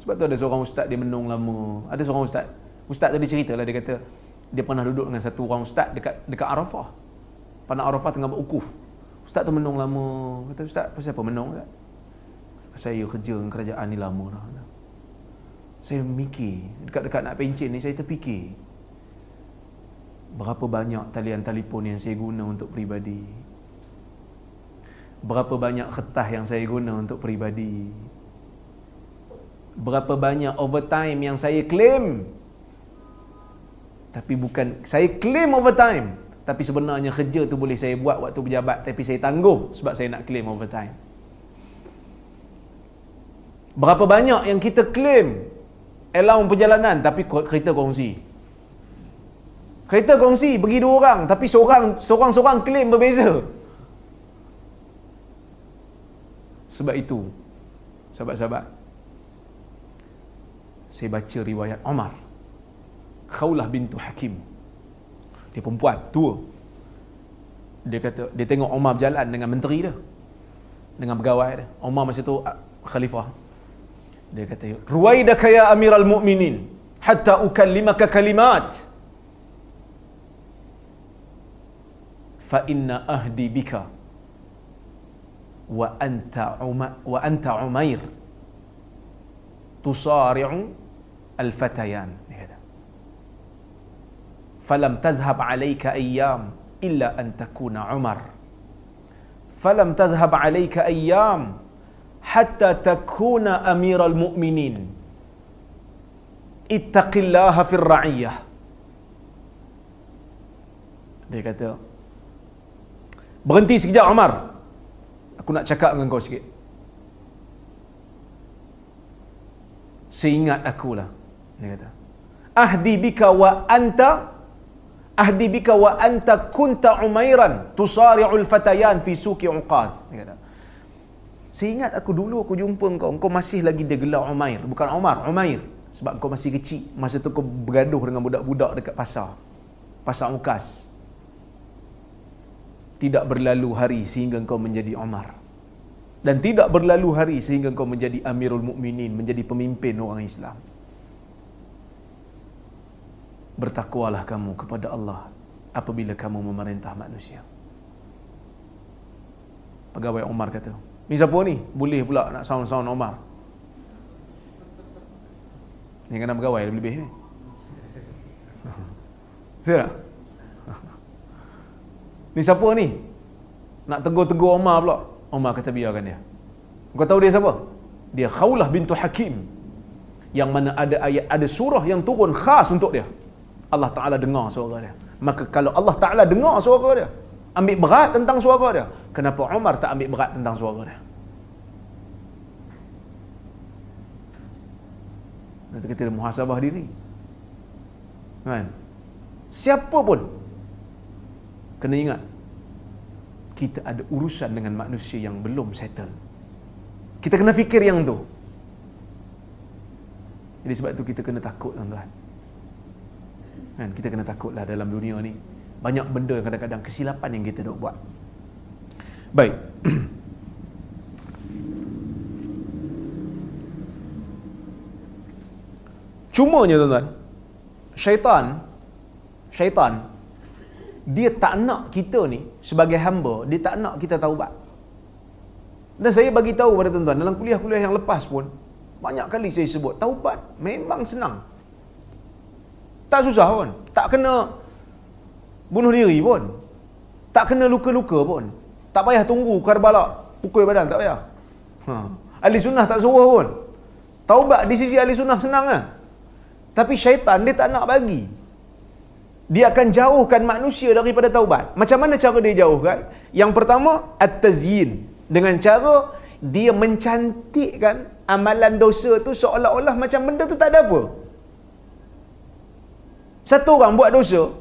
Sebab tu ada seorang ustaz dia menung lama. Ada seorang ustaz tadi cerita lah, dia kata dia pernah duduk dengan satu orang ustaz dekat Arafah. Padang Arafah tengah berukuf. Ustaz tu menung lama. Kata, ustaz, pasal apa menung? Saya kerja dengan kerajaan ni lama dah. Saya mikir, dekat-dekat nak pencen ni saya terfikir, berapa banyak talian telefon yang saya guna untuk peribadi. Berapa banyak kertas yang saya guna untuk peribadi. Berapa banyak overtime yang saya claim. Tapi bukan, saya claim overtime. Tapi sebenarnya kerja tu boleh saya buat waktu berjabat, tapi saya tangguh sebab saya nak claim overtime. Berapa banyak yang kita claim allowance perjalanan, tapi kereta kongsi. Kereta kongsi pergi 2 orang, tapi seorang claim berbeza. Sebab itu, sahabat-sahabat, saya baca riwayat Umar, Khawlah bintu Hakim. Dia perempuan, tua. Dia kata, dia tengok Umar berjalan dengan menteri dia, dengan pegawai dia. Umar masa tu khalifah. Dia kata, "Ruwaidaka ya Amiral Mu'minin, hatta ukallimaka kalimat. Fa inna ahdi bika wa anta Umair tusari'u al-fatayan." Dia kata, "Falam tadhhab 'alayka ayyam illa an takuna Umar. Falam tadhhab 'alayka ayyam hatta takuna Amiral Mu'minin. Ittaqillaha fir ra'iyah." Dia kata, "Berhenti sekejap Umar. Aku nak cakap dengan kau sikit. Seingat akulah." Dia kata, "Ahdi bika wa anta kunta Umairan tusari'ul fatayan fi suqi Uqad." Dia kata, "Seingat aku dulu aku jumpa engkau masih lagi dia gelar Umair, bukan Umar, Umair, sebab engkau masih kecil. Masa tu kau bergaduh dengan budak-budak dekat pasar Uqas. Tidak berlalu hari sehingga engkau menjadi Umar, dan tidak berlalu hari sehingga engkau menjadi Amirul Mukminin, menjadi pemimpin orang Islam. Bertakwalah kamu kepada Allah apabila kamu memerintah manusia." Pegawai Umar kata, "Ni siapa ni? Boleh pula nak sound Umar." Ni kena pegawai lebih ni. Betul tak? Ni siapa ni? Nak tegur-tegur Umar pula. Umar kata biarkan dia. Kau tahu dia siapa? Dia Khawlah bintu Hakim. Yang mana ada ayat, ada surah yang turun khas untuk dia. Allah Ta'ala dengar suara dia. Maka kalau Allah Ta'ala dengar suara dia, ambil berat tentang suara dia, kenapa Umar tak ambil berat tentang suara dia? Itu kita muhasabah diri. Kan? Siapa pun kena ingat, kita ada urusan dengan manusia yang belum settle. Kita kena fikir yang tu. Jadi sebab tu kita kena takut, tuan-tuan. Kan? Kita kena takutlah dalam dunia ni. Banyak benda kadang-kadang kesilapan yang kita dok buat. Baik. Cumanya tuan-tuan, syaitan dia tak nak kita ni sebagai hamba, dia tak nak kita taubat. Dan saya bagi tahu pada tuan-tuan dalam kuliah-kuliah yang lepas pun banyak kali saya sebut, taubat memang senang. Tak susah pun. Tak kena bunuh diri pun. Tak kena luka-luka pun. Tak payah tunggu Karbala pukul badan, tak payah. Ahli sunnah tak suruh pun. Taubat di sisi ahli sunnah senang lah. Tapi syaitan dia tak nak bagi. Dia akan jauhkan manusia daripada taubat. Macam mana cara dia jauhkan? Yang pertama, at-tazyin. Dengan cara dia mencantikkan amalan dosa tu seolah-olah macam benda tu tak ada apa. Satu orang buat dosa,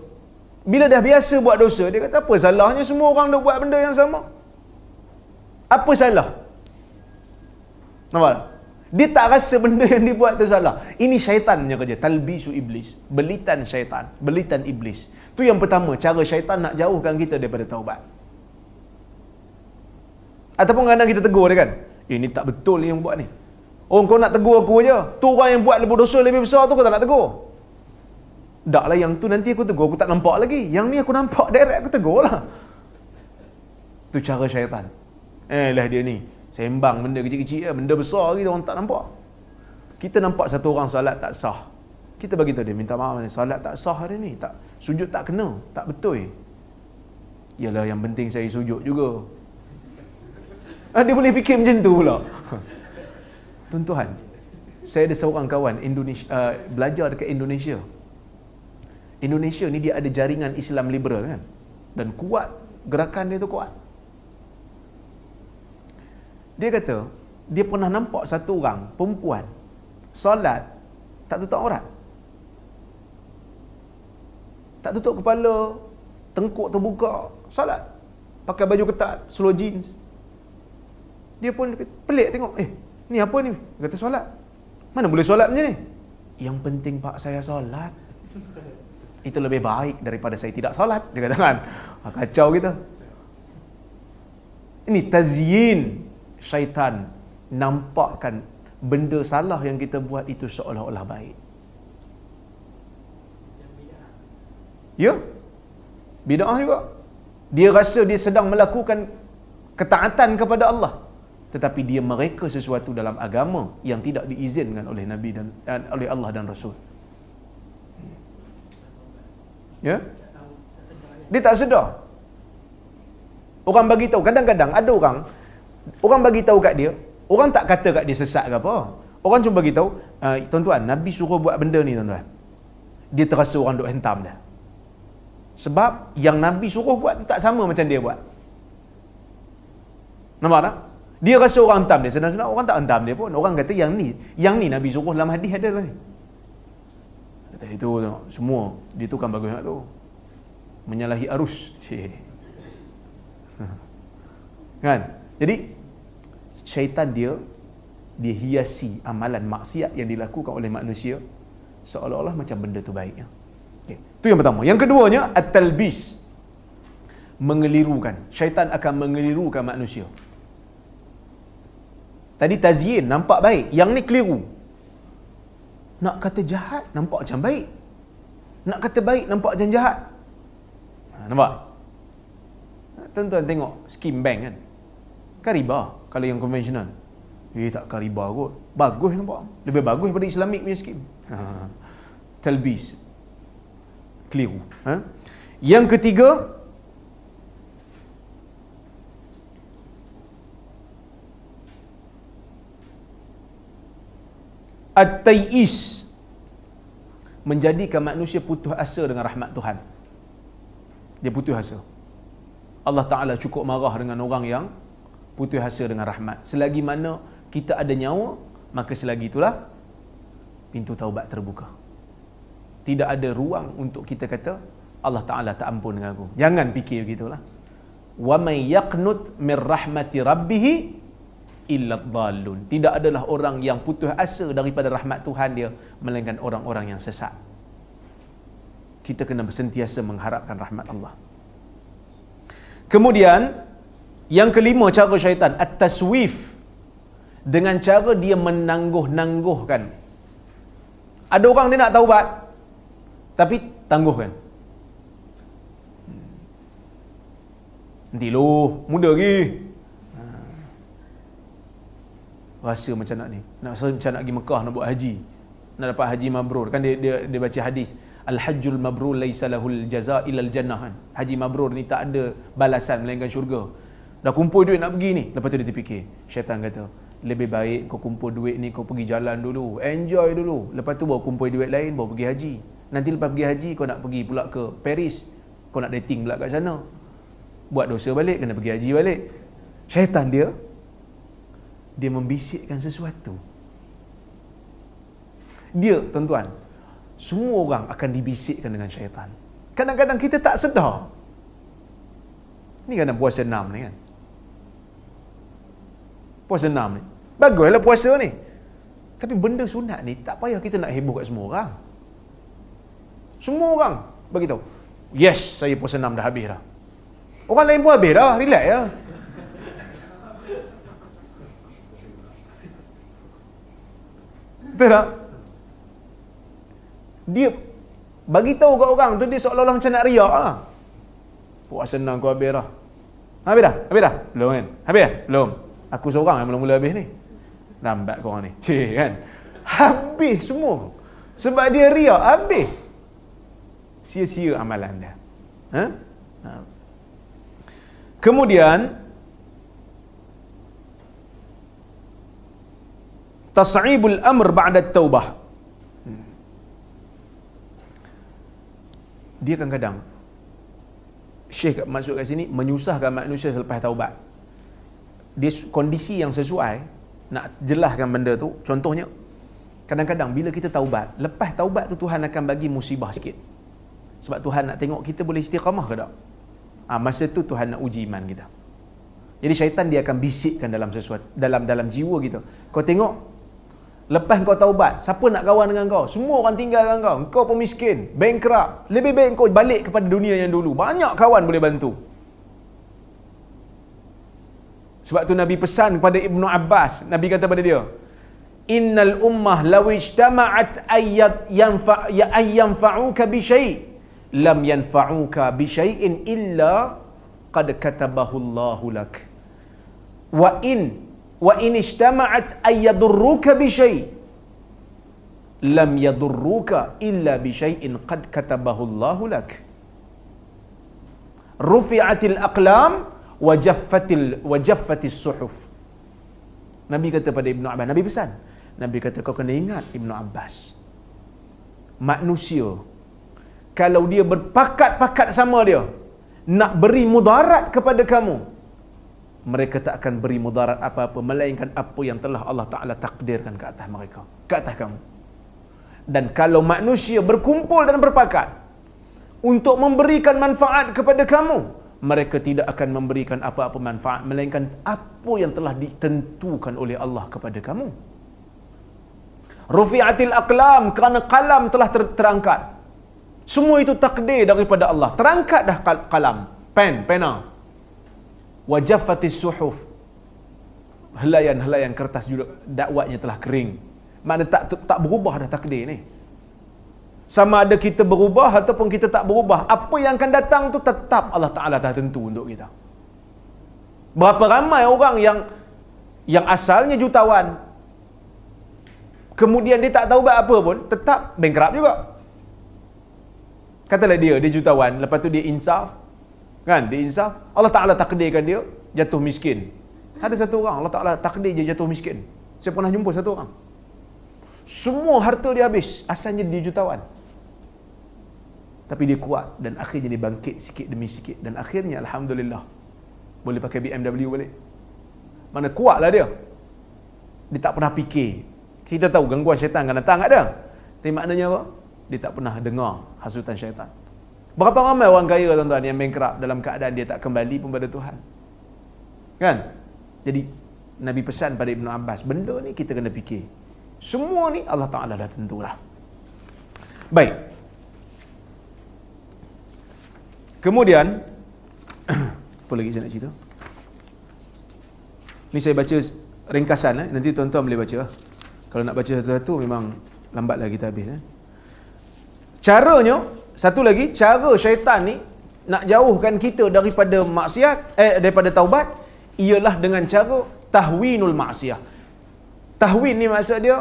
bila dah biasa buat dosa, dia kata apa salahnya, semua orang dah buat benda yang sama. Apa salah? Nampak? Dia tak rasa benda yang dia buat tu salah. Ini syaitan punya kerja. Talbisu iblis. Belitan syaitan. Belitan iblis. Tu yang pertama, cara syaitan nak jauhkan kita daripada taubat. Ataupun kadang kita tegur dia kan, ni tak betul ni yang buat ni. Oh, kau nak tegur aku je. Tu orang yang buat lebih dosa lebih besar tu kau tak nak tegur. Tak lah, yang tu nanti aku tegur, aku tak nampak lagi. Yang ni aku nampak direct, aku tegur lah. Tu cara syaitan. Lah dia ni sembang benda kecil-kecil, benda besar lagi orang tak nampak. Kita nampak satu orang salat tak sah, kita bagi tahu dia, minta maaf ni, salat tak sah hari ni, tak sujud tak kena, tak betul. Yalah, yang penting saya sujud juga. Dia boleh fikir macam tu pula. Tuan-tuan, saya ada seorang kawan Indonesia, belajar dekat Indonesia. Indonesia ni dia ada jaringan Islam liberal kan, dan kuat, gerakan dia tu kuat. Dia kata dia pernah nampak satu orang perempuan solat tak tutup aurat, tak tutup kepala, tengkuk terbuka, solat pakai baju ketat, slow jeans. Dia pun pelik tengok, ni apa ni? Dia kata solat. Mana boleh solat macam ni? Yang penting pak saya solat. Itu lebih baik daripada saya tidak solat, dia kata kan. Kacau kita. Ini tazyin. Syaitan nampakkan benda salah yang kita buat itu seolah-olah baik. Ya? Bid'ah juga. Dia rasa dia sedang melakukan ketaatan kepada Allah, tetapi dia mereka sesuatu dalam agama yang tidak diizinkan oleh Nabi dan oleh Allah dan Rasul. Ya? Dia tak sedar. Orang bagi tahu, kadang-kadang ada orang bagi tahu kat dia, orang tak kata kat dia sesat ke apa. Orang cuma bagi tahu, tuan-tuan, Nabi suruh buat benda ni tuan-tuan. Dia terasa orang duk hentam dah. Sebab yang Nabi suruh buat tu tak sama macam dia buat. Nampak tak? Dia rasa orang hentam dia, senang-senang orang tak hentam dia pun. Orang kata yang ni Nabi suruh dalam hadis ada lah ni. Kata itu tengok, semua dia tu kan bagus nak tu. Menyalahi arus. Kan? Jadi syaitan dia hiasi amalan maksiat yang dilakukan oleh manusia seolah-olah macam benda tu baik. Okay. Itu yang pertama. Yang keduanya, at-talbis. Mengelirukan. Syaitan akan mengelirukan manusia. Tadi tazyin nampak baik, yang ni keliru. Nak kata jahat nampak macam baik, nak kata baik nampak macam jahat. Nampak? Tuan-tuan tengok skim bank kan riba kalau yang konvensional. Tak riba kot, bagus nampak, lebih bagus daripada Islamic punya skim. Talbis, keliru. Yang ketiga, At-tay'is, menjadikan manusia putus asa dengan rahmat Tuhan. Dia putus asa. Allah Ta'ala cukup marah dengan orang yang putus asa dengan rahmat. Selagi mana kita ada nyawa, maka selagi itulah pintu taubat terbuka. Tidak ada ruang untuk kita kata Allah Ta'ala tak ampun dengan aku. Jangan fikir begitulah. Wa may yaqnut min rahmati rabbih illa dhallun. Tidak adalah orang yang putus asa daripada rahmat Tuhan dia melainkan orang-orang yang sesat. Kita kena sentiasa mengharapkan rahmat Allah. Kemudian yang kelima cara syaitan, at-taswif, dengan cara dia menangguh-nangguhkan. Ada orang dia nak taubat tapi tangguhkan. Nanti loh, muda lagi. Rasa macam nak ni. Macam nak pergi Mekah, nak buat haji. Nak dapat haji mabrur. Kan dia baca hadis. Al-hajjul mabrur laisa lahul jaza' ilal jannah. Kan? Haji mabrur ni tak ada balasan melainkan syurga. Dah kumpul duit nak pergi ni. Lepas tu dia terfikir. Syaitan kata, lebih baik kau kumpul duit ni, kau pergi jalan dulu. Enjoy dulu. Lepas tu baru kumpul duit lain, baru pergi haji. Nanti lepas pergi haji, kau nak pergi pula ke Paris. Kau nak dating pula kat sana. Buat dosa balik, kena pergi haji balik. Syaitan dia membisikkan sesuatu. Dia, tuan-tuan, semua orang akan dibisikkan dengan syaitan. Kadang-kadang kita tak sedar. Ni kan puasa 6 ni kan. Puasa 6 ni. Baguslah puasa ni. Tapi benda sunat ni tak payah kita nak heboh kat semua orang. Semua orang beritahu, yes, saya puasa 6 dah habis dah. Orang lain pun habis dah, relax ya. Betul tak? Dia bagi tahu kat orang tu, dia seolah-olah macam nak riak lah. Puasa 6 kau habis dah. Habis dah? Habis dah? Belum kan? Habis dah? Belum. Aku seorang yang mula-mula habis ni. Lambat korang ni. Cik kan? Habis semua. Sebab dia riak, habis. Sia-sia amalan dia. Ha? Kemudian tas'ibul amr ba'da taubah. Dia kadang-kadang Syekh masuk kat sini menyusahkan manusia selepas taubat. Dia kondisi yang sesuai nak jelaskan benda tu. Contohnya, kadang-kadang bila kita taubat, lepas taubat tu Tuhan akan bagi musibah sikit. Sebab Tuhan nak tengok kita boleh istiqamah ke tak. Masa tu Tuhan nak uji iman kita. Jadi syaitan dia akan bisikkan dalam sesuatu, dalam jiwa kita. Kau tengok, lepas kau taubat, siapa nak kawan dengan kau? Semua orang tinggalkan kau. Kau pemiskin, bankrupt. Lebih baik kau balik kepada dunia yang dulu. Banyak kawan boleh bantu. Sebab tu Nabi pesan kepada Ibnu Abbas. Nabi kata pada dia, innal ummah law ijtama'at yanfa'uka bi syai' lam yanfa'uka bi syai'in illa qad katabahu Allahu lak. Wa in ijtama'at yadurruka bi syai' lam yadurruka illa bi syai'in qad katabahu Allahu lak. Rufi'atil aqlam wa jaffatis suhuf. Nabi kata pada Ibnu Abbas, Nabi pesan. Nabi kata, kau kena ingat Ibnu Abbas, manusia kalau dia berpakat-pakat sama dia nak beri mudarat kepada kamu, mereka tak akan beri mudarat apa-apa melainkan apa yang telah Allah Ta'ala takdirkan ke atas mereka, ke atas kamu. Dan kalau manusia berkumpul dan berpakat untuk memberikan manfaat kepada kamu, mereka tidak akan memberikan apa-apa manfaat melainkan apa yang telah ditentukan oleh Allah kepada kamu. Rufi'atil aqlam, kerana kalam telah terangkat. Semua itu takdir daripada Allah. Terangkat dah kalam, pena. Wajaffatis suhuf, helaian-helaian kertas juga dakwatnya telah kering. Maknanya tak berubah dah takdir ni. Sama ada kita berubah ataupun kita tak berubah, apa yang akan datang tu tetap Allah Ta'ala dah tentu untuk kita. Berapa ramai orang yang asalnya jutawan, kemudian dia tak tahu buat apa pun, tetap bankrupt juga. Katalah dia jutawan, lepas tu dia insaf, kan? Dia insaf, Allah Ta'ala takdirkan dia jatuh miskin. Ada satu orang Allah Ta'ala takdir dia jatuh miskin. Saya pernah jumpa satu orang, Semua harta dia habis. Asalnya dia jutawan. Tapi dia kuat dan akhirnya dia bangkit sikit demi sikit. Dan akhirnya Alhamdulillah boleh pakai BMW balik. Mana kuatlah dia. Dia tak pernah fikir. Kita tahu gangguan syaitan akan datang ada. Tapi maknanya apa? Dia tak pernah dengar hasutan syaitan. Berapa ramai orang kaya tuan-tuan yang bankrupt dalam keadaan dia tak kembali pun pada Tuhan. Kan? Jadi Nabi pesan pada Ibn Abbas, benda ni kita kena fikir. Semua ni Allah Ta'ala dah tentulah. Baik. Kemudian apa lagi saya nak cerita? Ni saya baca ringkasan nanti tuan-tuan boleh baca. Kalau nak baca satu-satu memang lambatlah kita habis. Caranya, satu lagi, cara syaitan ni nak jauhkan kita daripada maksiat, daripada taubat, ialah dengan cara tahwinul maksiyah. Tahwin ni maksud dia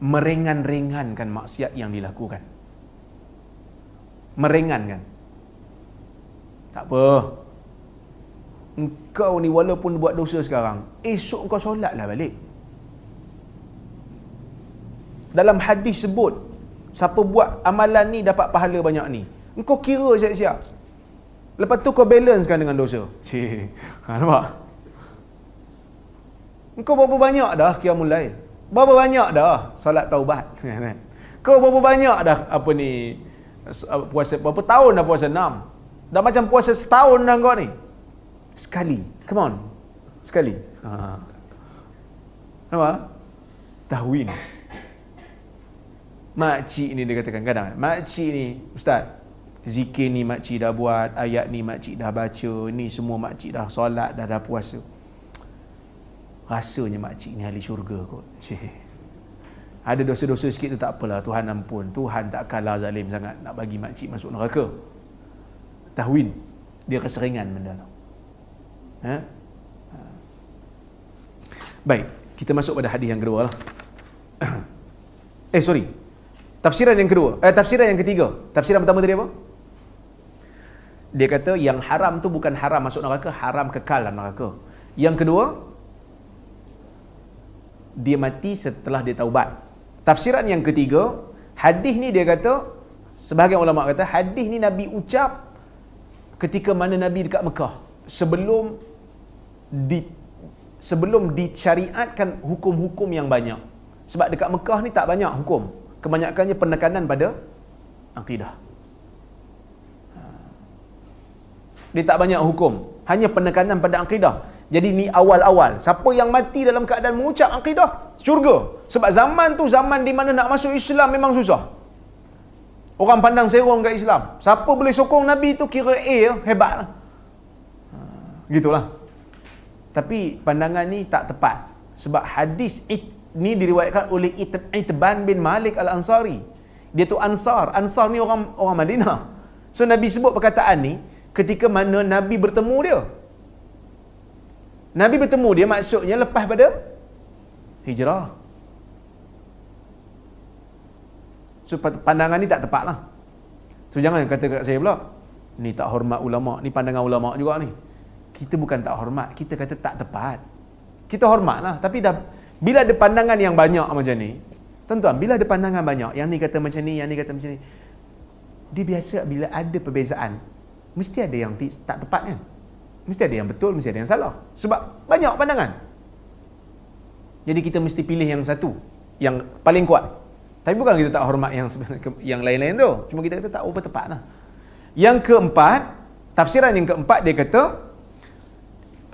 meringan-ringankan maksiat yang dilakukan. Meringankan. Tak apa. Engkau ni walaupun buat dosa sekarang, esok engkau solatlah balik. Dalam hadis sebut, siapa buat amalan ni dapat pahala banyak ni. Engkau kira siap-siap. Lepas tu kau balancekan dengan dosa. Nampak? Engkau berapa banyak dah qiyamul lail? Berapa banyak dah solat taubat? Kau berapa banyak dah apa ni puasa, berapa tahun dah puasa 6? Dah macam puasa setahun dah kau ni. Sekali. Come on. Sekali. Apa? Tahwin. Makcik ni dia katakan kadang, makcik ni, ustaz, zikir ni makcik dah buat, ayat ni makcik dah baca, ni semua makcik dah solat, dah puasa. Rasanya makcik ni ahli syurga kot. Ada dosa-dosa sikit tu tak apalah, Tuhan ampun. Tuhan tak kalah zalim sangat nak bagi makcik masuk neraka. Tahwin. Dia keseringan benda tu. Baik, kita masuk pada hadis yang kedua lah. Tafsiran yang kedua. Tafsiran yang ketiga. Tafsiran pertama tadi apa? Dia kata yang haram tu bukan haram masuk neraka, haram kekal dalam neraka. Yang kedua, dia mati setelah dia taubat. Tafsiran yang ketiga, hadis ni dia kata, sebahagian ulama kata, hadis ni Nabi ucap ketika mana Nabi dekat Mekah. Sebelum disyariatkan hukum-hukum yang banyak. Sebab dekat Mekah ni tak banyak hukum. Kebanyakannya penekanan pada akidah. Dia tak banyak hukum, hanya penekanan pada akidah. Jadi ni awal-awal. Siapa yang mati dalam keadaan mengucap akidah, syurga. Sebab zaman tu zaman di mana nak masuk Islam memang susah. Orang pandang serong kat Islam. Siapa boleh sokong Nabi tu kira hebat lah. Gitulah. Tapi pandangan ni tak tepat. Sebab hadis ni diriwayatkan oleh Itban bin Malik Al-Ansari. Dia tu Ansar. Ansar ni orang Madinah. So Nabi sebut perkataan ni ketika mana Nabi bertemu dia. Nabi bertemu dia maksudnya lepas pada hijrah. So pandangan ni tak tepat lah. So jangan kata kat saya pula, ni tak hormat ulama'. Ni pandangan ulama' juga ni. Kita bukan tak hormat, kita kata tak tepat. Kita hormat lah. Tapi dah bila ada pandangan yang banyak macam ni, tuan-tuan, bila ada pandangan banyak, yang ni kata macam ni, yang ni kata macam ni, dia biasa bila ada perbezaan, mesti ada yang tak tepat kan? Mesti ada yang betul, mesti ada yang salah. Sebab banyak pandangan. Jadi kita mesti pilih yang satu, yang paling kuat. Tapi bukan kita tak hormat yang lain-lain tu. Cuma kita kata tak apa tepat lah. Yang keempat, tafsiran yang keempat dia kata,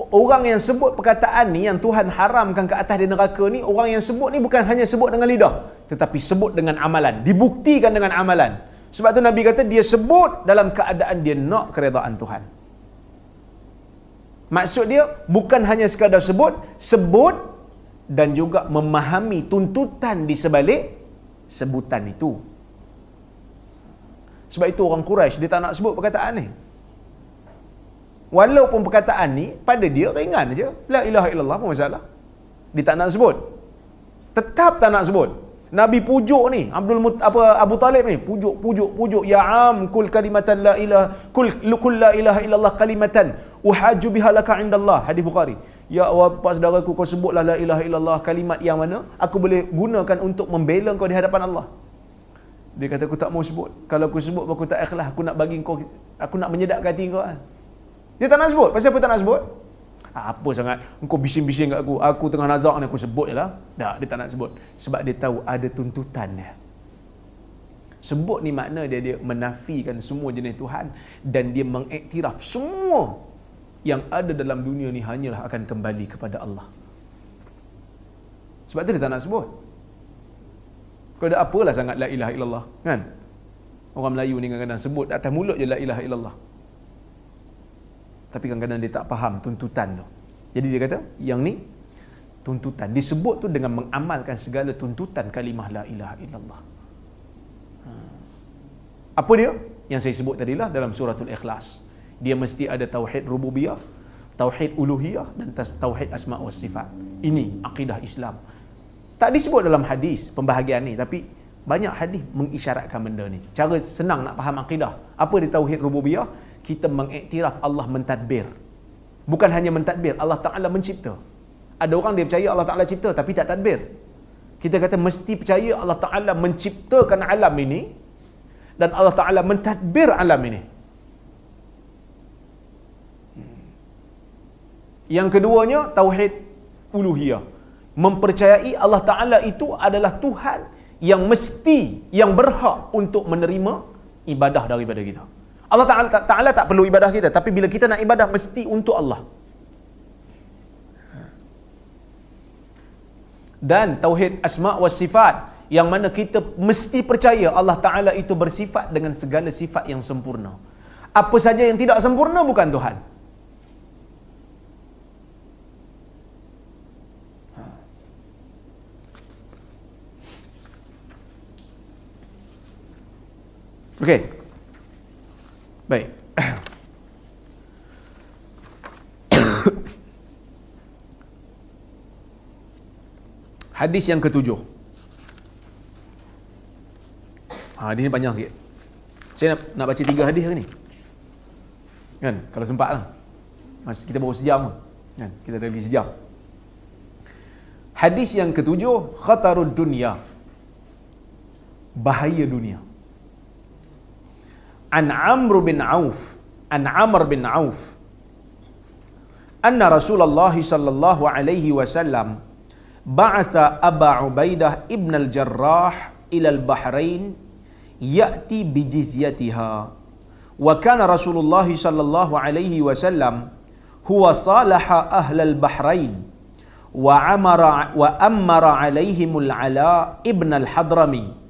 orang yang sebut perkataan ni yang Tuhan haramkan ke atas di neraka ni, orang yang sebut ni bukan hanya sebut dengan lidah, tetapi sebut dengan amalan, dibuktikan dengan amalan. Sebab tu Nabi kata dia sebut dalam keadaan dia nak keredaan Tuhan. Maksud dia bukan hanya sekadar sebut dan juga memahami tuntutan di sebalik sebutan itu. Sebab itu orang Quraisy dia tak nak sebut perkataan ni. Walaupun perkataan ni pada dia ringan aja, la ilaha illallah, apa masalah? Dia tak nak sebut. Tetap tak nak sebut. Nabi pujuk ni, Abu Talib ni, pujuk, ya am kul kalimatan la ilaha kul la ilaha illallah kalimatan uhajju biha laka indallah, hadis Bukhari. Ya bapa saudaraku, kau sebutlah la ilaha illallah, kalimat yang mana aku boleh gunakan untuk membela kau di hadapan Allah. Dia kata, aku tak mau sebut. Kalau aku sebut aku tak ikhlas, aku nak bagi kau, aku nak menyedapkan hati kau kan. Dia tak nak sebut. Pasal apa tak nak sebut? Apa sangat engkau bising-bising kat aku tengah nazak ni, aku sebut je lah. Tak, dia tak nak sebut. Sebab dia tahu ada tuntutan dia. Sebut ni makna dia menafikan semua jenis Tuhan, dan dia mengiktiraf semua yang ada dalam dunia ni hanyalah akan kembali kepada Allah. Sebab tu dia tak nak sebut. Kau ada apalah sangat la ilaha illallah, kan? Orang Melayu ni kadang-kadang sebut atas mulut je la ilaha illallah, tapi kadang-kadang dia tak faham tuntutan tu. Jadi dia kata, yang ni tuntutan. Disebut tu dengan mengamalkan segala tuntutan kalimah la ilaha illallah. Apa dia? Yang saya sebut tadilah dalam suratul Ikhlas. Dia mesti ada tauhid rububiyah, tauhid uluhiyah, dan tauhid asma' wa sifat. Ini akidah Islam. Tak disebut dalam hadis pembahagian ni, tapi banyak hadis mengisyaratkan benda ni. Cara senang nak faham akidah. Apa dia tauhid rububiyah? Kita mengiktiraf Allah mentadbir. Bukan hanya mentadbir, Allah Ta'ala mencipta. Ada orang dia percaya Allah Ta'ala cipta tapi tak tadbir. Kita kata mesti percaya Allah Ta'ala menciptakan alam ini, dan Allah Ta'ala mentadbir alam ini. Yang keduanya, tauhid uluhiyah. Mempercayai Allah Ta'ala itu adalah Tuhan yang mesti, yang berhak untuk menerima ibadah daripada kita. Allah Ta'ala tak perlu ibadah kita, tapi bila kita nak ibadah, mesti untuk Allah. Dan tauhid asma' wa sifat, yang mana kita mesti percaya Allah Ta'ala itu bersifat dengan segala sifat yang sempurna. Apa saja yang tidak sempurna bukan Tuhan. Okey. Baik. Hadis yang ketujuh. Hadis ni panjang sikit. Saya nak baca 3 hadis hari ni. Kan? Kalau sempat lah. Mas, kita baru sejam kan? Kita dah lebih sejam. Hadis yang ketujuh, khatarud dunya. Bahaya dunia. An Amr bin Auf anna Rasulullah sallallahu alaihi wasallam ba'atha Aba Ubaidah ibn al-Jarrah ila al-Bahrain ya'ti bi jizyatiha, wa kana Rasulullah sallallahu alaihi wasallam huwa salaha ahlal Bahrain wa amara alaihim al-Ala ibn al-Hadrami.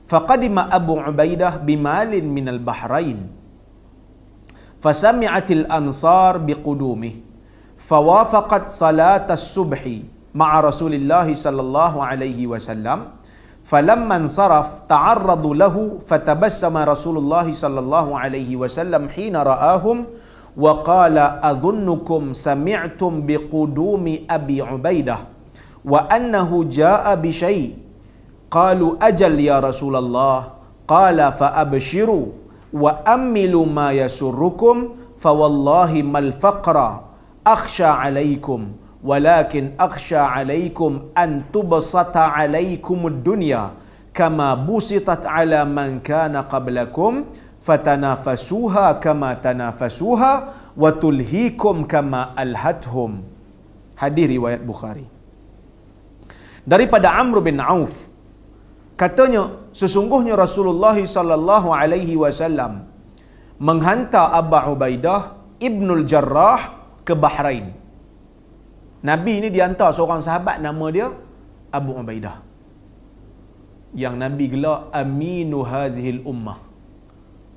فقدم أبو عبيدة بمال من البحرين فسمعت الأنصار بقدومه فوافقت صلاة الصبح مع رسول الله صلى الله عليه وسلم فلما انصرف تعرضوا له فتبسم رسول الله صلى الله عليه وسلم حين رآهم وقال أظنكم سمعتم بقدوم أبي عبيدة وأنه جاء بشيء. قالوا أجل يا رسول الله. قال فأبشروا وأملوا ما يسركم فوالله ما الفقر أخشى عليكم ولكن أخشى عليكم أن تبسط عليكم الدنيا كما بسطت على من كان قبلكم فتنافسوها كما تنافسوها وتلهيكم كما ألهتهم. Hadis riwayat Bukhari. Daripada Amr bin Auf, katanya, sesungguhnya Rasulullah sallallahu alaihi wasallam menghantar Aba Ubaidah Ibnul Jarrah ke Bahrain. Nabi ni dihantar seorang sahabat nama dia Abu Ubaidah, yang Nabi gelar Aminu hadhil ummah.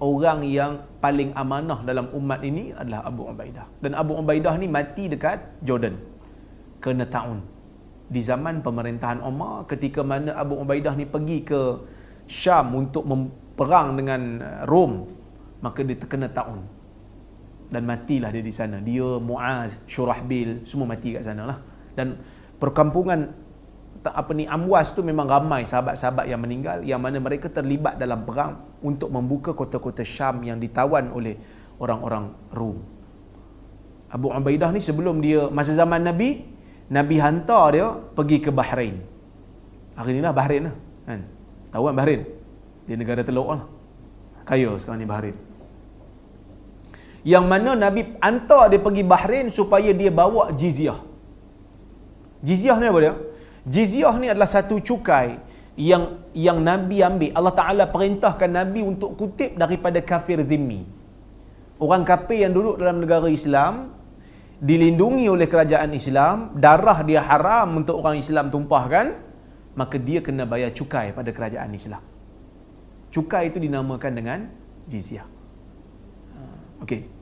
Orang yang paling amanah dalam umat ini adalah Abu Ubaidah. Dan Abu Ubaidah ni mati dekat Jordan kena taun. Di zaman pemerintahan Umar, ketika mana Abu Ubaidah ni pergi ke Syam untuk perang dengan Rom, maka dia terkena taun dan matilah dia di sana. Dia, Muaz, Syurahbil, semua mati kat sana lah. Dan perkampungan Amwas tu memang ramai sahabat-sahabat yang meninggal, yang mana mereka terlibat dalam perang untuk membuka kota-kota Syam yang ditawan oleh orang-orang Rom. Abu Ubaidah ni sebelum dia masa zaman Nabi, Nabi hantar dia pergi ke Bahrain. Hari ni lah Bahrain lah. Kan? Tahu kan Bahrain? Dia negara teluk lah. Kaya sekarang ni Bahrain. Yang mana Nabi hantar dia pergi Bahrain supaya dia bawa jizyah. Jizyah ni apa dia? Jizyah ni adalah satu cukai yang Nabi ambil. Allah Ta'ala perintahkan Nabi untuk kutip daripada kafir zimmi. Orang kafir yang duduk dalam negara Islam, dilindungi oleh kerajaan Islam, darah dia haram untuk orang Islam tumpahkan, maka dia kena bayar cukai pada kerajaan Islam. Cukai itu dinamakan dengan jizyah. Okey.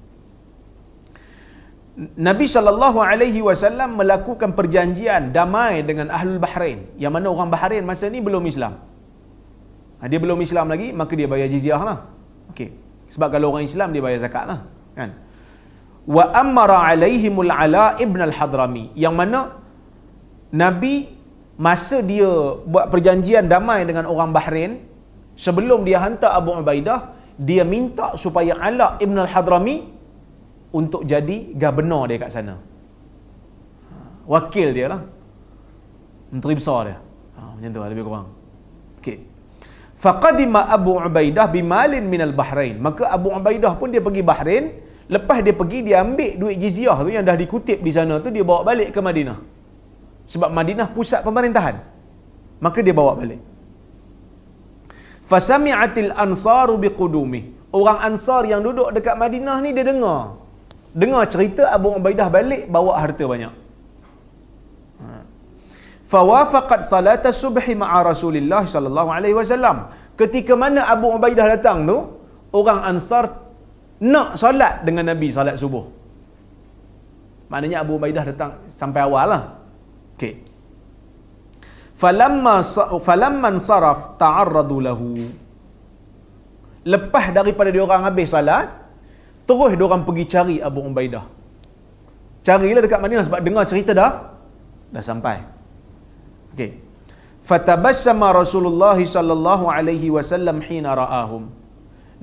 Nabi SAW melakukan perjanjian damai dengan Ahlul Bahrain, yang mana orang Bahrain masa ni belum Islam. Dia belum Islam lagi, maka dia bayar jizyah lah. Okey. Sebab kalau orang Islam dia bayar zakat lah. Kan? Wa amara alaihimul Ala ibn al-Hadrami, yang mana Nabi masa dia buat perjanjian damai dengan orang Bahrain, sebelum dia hantar Abu Ubaidah, dia minta supaya Ala ibn al-Hadrami untuk jadi gubernur dia kat sana. Wakil dia lah. Menteri besar dia. Macam tu lah lebih kurang. Okey. Faqadima Abu Ubaidah bimalin minal Bahrain. Maka Abu Ubaidah pun dia pergi Bahrain. Lepas dia pergi, dia ambil duit jizyah tu yang dah dikutip di sana tu, dia bawa balik ke Madinah. Sebab Madinah pusat pemerintahan. Maka dia bawa balik. Fasami'atil ansaru biqudumi. Orang Ansar yang duduk dekat Madinah ni dia dengar cerita Abu Ubaidah balik bawa harta banyak. Fawafaqat salat subhi ma'a Rasulillah sallallahu alaihi wasallam. Ketika mana Abu Ubaidah datang tu, orang Ansar nak solat dengan Nabi solat subuh. Maknanya Abu Ubaidah datang sampai awal lah. Okey. Falamman saraf ta'arradu lahu. Lepas daripada diorang habis salat, terus diorang pergi cari Abu Ubaidah. Carilah dekat Madinah sebab dengar cerita dah sampai. Okey. Fatabassama Rasulullah sallallahu alaihi wasallam hina ra'ahum.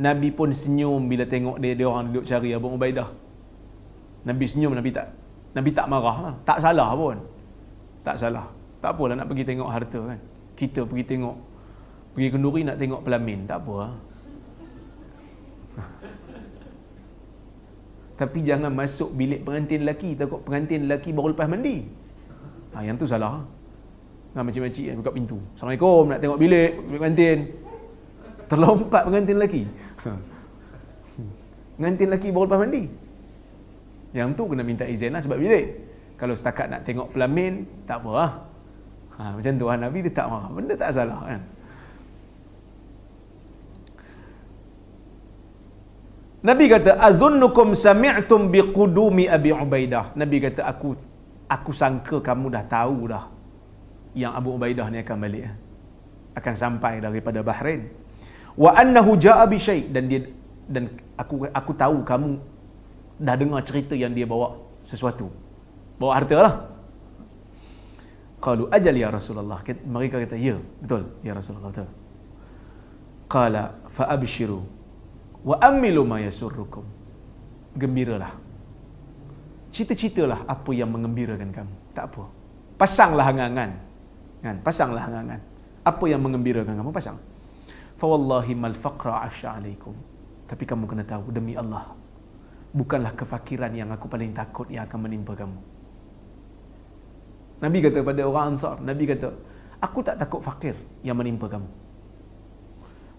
Nabi pun senyum bila tengok dia orang duduk cari Abu Ubaidah. Nabi senyum, Nabi tak marah lah. Tak salah pun. Tak salah. Tak apalah nak pergi tengok harta kan. Kita pergi kenduri nak tengok pelamin, tak apa lah. Tapi jangan masuk bilik pengantin lelaki, takut pengantin lelaki baru lepas mandi. Yang tu salah. Makcik-makcik yang buka pintu. Assalamualaikum, nak tengok bilik pengantin. Terlompat pengantin lelaki. Pengantin lelaki baru lepas mandi. Yang tu kena minta izin lah sebab bilik. Kalau setakat nak tengok pelamin, tak apa lah. Macam tu lah, Nabi dia tak marah. Benda tak salah kan. Nabi kata, azunnukum sami'tum biqudumi Abi Ubaidah. Nabi kata, aku sangka kamu dah tahu dah yang Abu Ubaidah ni akan balik, akan sampai daripada Bahrain. Wa annahu ja'a bi syai', dan aku tahu kamu dah dengar cerita yang dia bawa sesuatu. Bawa harta lah. Qalu ajal ya Rasulullah. Mereka kata, ya, betul ya Rasulullah, betul. Qala fa abshiru wa amilu ma yasurrukum. Gembiralah. Cita-citalah apa yang mengembirakan kamu. Tak apa. Pasanglah angan-angan. Kan? Pasanglah angan-angan. Apa yang mengembirakan kamu, pasang. Fa wallahi mal faqra asya alaikum. Tapi kamu kena tahu, demi Allah, bukanlah kefakiran yang aku paling takut yang akan menimpa kamu. Nabi kata pada orang Ansar, Nabi kata, aku tak takut fakir yang menimpa kamu.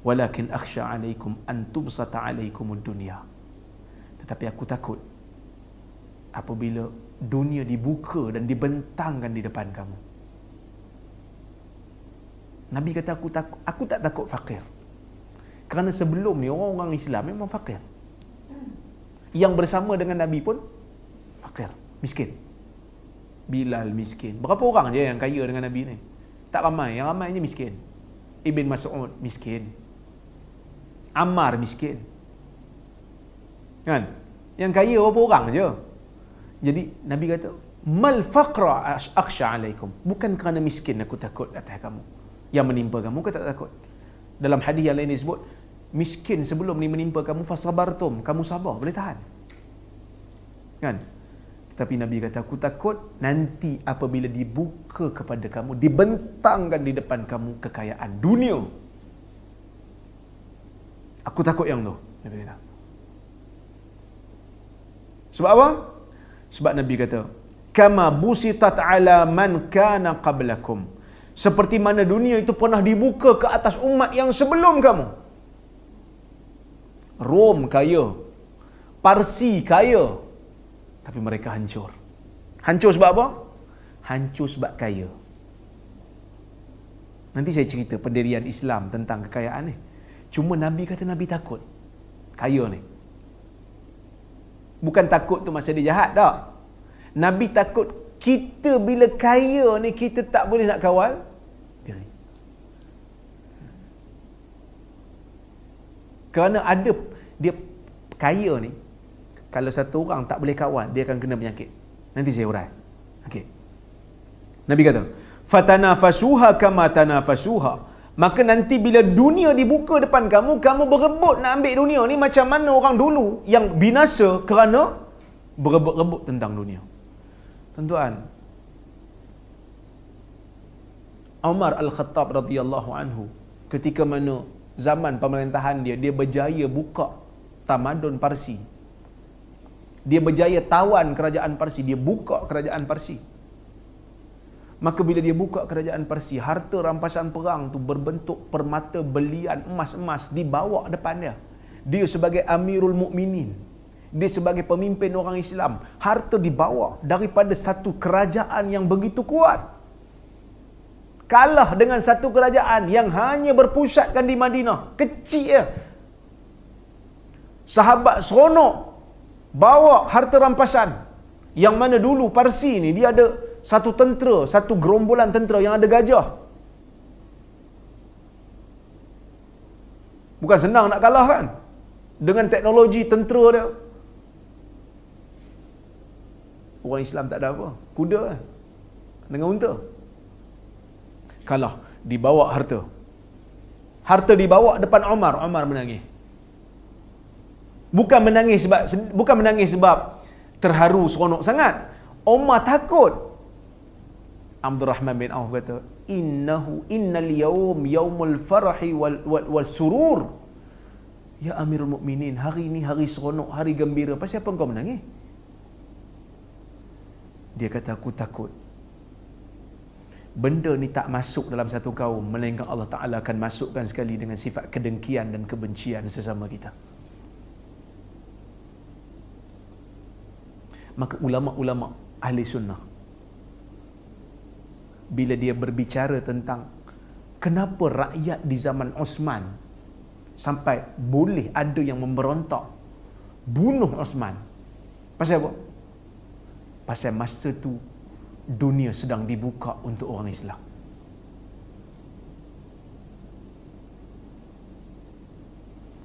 Walakin akhsha alaikum an tubsata alaikumud dunya. Tetapi aku takut apabila dunia dibuka dan dibentangkan di depan kamu. Nabi kata, aku tak takut fakir. Kerana sebelum ni orang-orang Islam memang fakir. Yang bersama dengan Nabi pun fakir, miskin. Bilal miskin. Berapa orang je yang kaya dengan Nabi ni? Tak ramai. Yang ramainya miskin. Ibn Mas'ud miskin. Ammar miskin. Kan? Yang kaya berapa orang je? Jadi Nabi kata, mal faqra akhsha alaikum. Bukan kerana miskin aku takut atas kamu. Yang menimpa kamu, aku tak takut. Dalam hadis yang lain disebut, miskin sebelum ni menimpa kamu, fasabartum, kamu sabar, boleh tahan. Kan? Tapi Nabi kata, aku takut nanti apabila dibuka kepada kamu, dibentangkan di depan kamu kekayaan dunia. Aku takut yang tu, Nabi kata. Sebab apa? Sebab Nabi kata, kama busitat ala man kana qablakum. Seperti mana dunia itu pernah dibuka ke atas umat yang sebelum kamu. Rom kaya, Parsi kaya, tapi mereka hancur. Hancur sebab apa? Hancur sebab kaya. Nanti saya cerita pendirian Islam tentang kekayaan ni. Cuma Nabi kata Nabi takut kaya ni. Bukan takut tu masa dia jahat tak. Nabi takut kita bila kaya ni kita tak boleh nak kawal diri. Kerana ada dia kaya ni, kalau satu orang tak boleh kawal, dia akan kena penyakit. Nanti saya urai. Okey. Nabi kata, "Fatanafasuha kama tanafasuha." Maka nanti bila dunia dibuka depan kamu, kamu berebut nak ambil dunia ni macam mana orang dulu yang binasa kerana berebut-rebut tentang dunia. Tuan-tuan, Umar Al-Khattab radhiyallahu anhu, ketika mana zaman pemerintahan dia, dia berjaya buka tamadun Parsi. Dia berjaya tawan kerajaan Parsi, dia buka kerajaan Parsi. Maka bila dia buka kerajaan Parsi, harta rampasan perang tu berbentuk permata belian emas-emas dibawa depan dia. Dia sebagai Amirul Mukminin, dia sebagai pemimpin orang Islam, harta dibawa daripada satu kerajaan yang begitu kuat, kalah dengan satu kerajaan yang hanya berpusatkan di Madinah, kecil ya. Sahabat seronok bawa harta rampasan, yang mana dulu Parsi ni dia ada satu tentera, satu gerombolan tentera yang ada gajah. Bukan senang nak kalah kan, dengan teknologi tentera dia. Orang Islam tak ada apa, kuda kan, dengan unta. Kalah, dibawa harta. Harta dibawa depan Umar, Umar menangis. Bukan menangis sebab terharu seronok sangat. Umar takut. Abdul Rahman bin Auf kata, innal yawm yaumul farahi wal surur. Ya Amirul Mukminin, hari ni hari seronok, hari gembira. Pasal apa engkau menangis? Dia kata, aku takut benda ni tak masuk dalam satu kaum, melainkan Allah Ta'ala akan masukkan sekali dengan sifat kedengkian dan kebencian sesama kita. Maka ulama-ulama ahli sunnah, bila dia berbicara tentang kenapa rakyat di zaman Osman sampai boleh ada yang memberontak bunuh Osman, pasal apa? Pasal masa tu dunia sedang dibuka untuk orang Islam.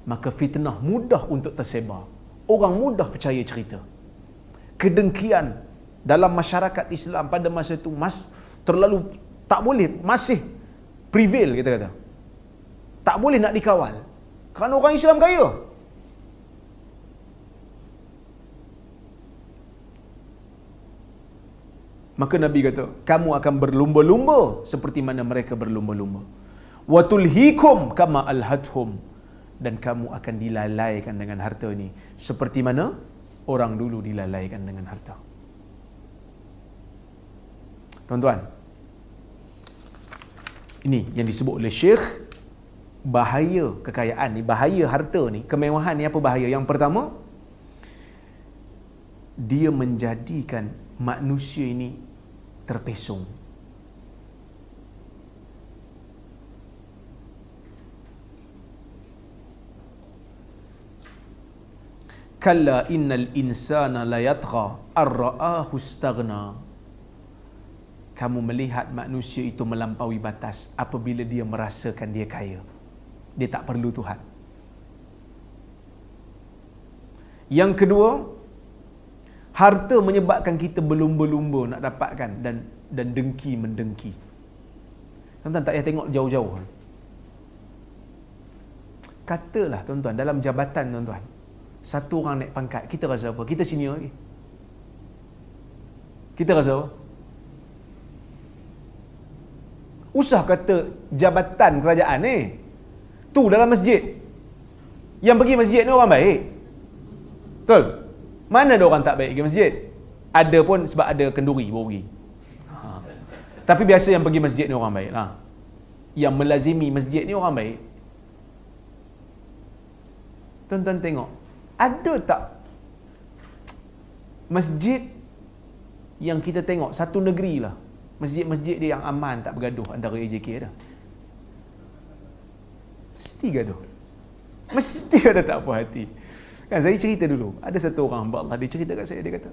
Maka fitnah mudah untuk tersebar, orang mudah percaya cerita. Kedengkian dalam masyarakat Islam pada masa itu terlalu tak boleh, masih prevail, kita kata. Tak boleh nak dikawal kerana orang Islam kaya. Maka Nabi kata, kamu akan berlumba-lumba seperti mana mereka berlumba-lumba. Wa tulhikum kama alhathum, dan kamu akan dilalaikan dengan harta ini seperti mana orang dulu dilalaikan dengan harta. Tuan-tuan, ini yang disebut oleh Syekh, bahaya kekayaan ni, bahaya harta ni, kemewahan ni. Apa bahaya? Yang pertama, dia menjadikan manusia ini terpesong. Kalla innal insana la yatgha ar-ra'ahu istaghna. Kamu melihat manusia itu melampaui batas apabila dia merasakan dia kaya. Dia tak perlu Tuhan. Yang kedua, harta menyebabkan kita berlumba-lumba nak dapatkan dan dengki mendengki. Tuan-tuan tak payah tengok jauh-jauh. Katalah tuan-tuan, dalam jabatan tuan-tuan, satu orang naik pangkat, kita rasa apa? Kita senior lagi. Kita rasa apa? Usah kata jabatan kerajaan ni. Tu dalam masjid. Yang pergi masjid ni orang baik. Betul? Mana ada orang tak baik pergi masjid? Ada pun sebab ada kenduri baru pergi. Tapi biasa yang pergi masjid ni orang baik lah. Yang melazimi masjid ni orang baik. Tuan-tuan tengok, ada tak masjid yang kita tengok satu negeri lah, masjid-masjid dia yang aman, tak bergaduh antara AJK dah? Mesti gaduh. Mesti ada tak puas hati. Kan saya cerita dulu, ada satu orang hamba Allah, dia cerita kat saya, dia kata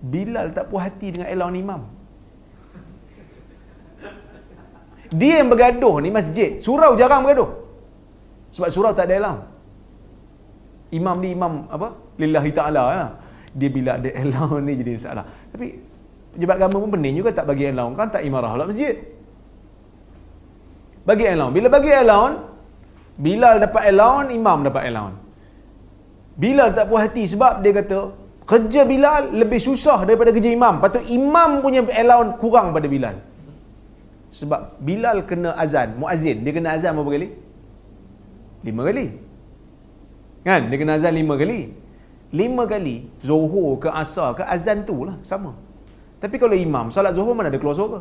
Bilal tak puas hati dengan elaun imam. Dia yang bergaduh ni masjid. Surau jarang bergaduh. Sebab surau tak ada elaun. Imam ni imam apa? Lillahi ta'ala ya. Dia bila ada elaun ni jadi masalah. Tapi pejabat agama pun pening juga tak bagi elaun, kan tak imarah lah masjid. Bagi elaun. Bila bagi elaun, Bilal dapat elaun, imam dapat elaun. Bilal tak puas hati sebab dia kata kerja Bilal lebih susah daripada kerja imam. Patut imam punya elaun kurang pada Bilal. Sebab Bilal kena azan, muazzin, dia kena azan berapa kali? 5 kali. Kan? Dia kena azan 5 kali. 5 kali, Zuhur ke Asar ke, azan tu lah, sama. Tapi kalau imam, salat Zuhur mana ada keluar suara?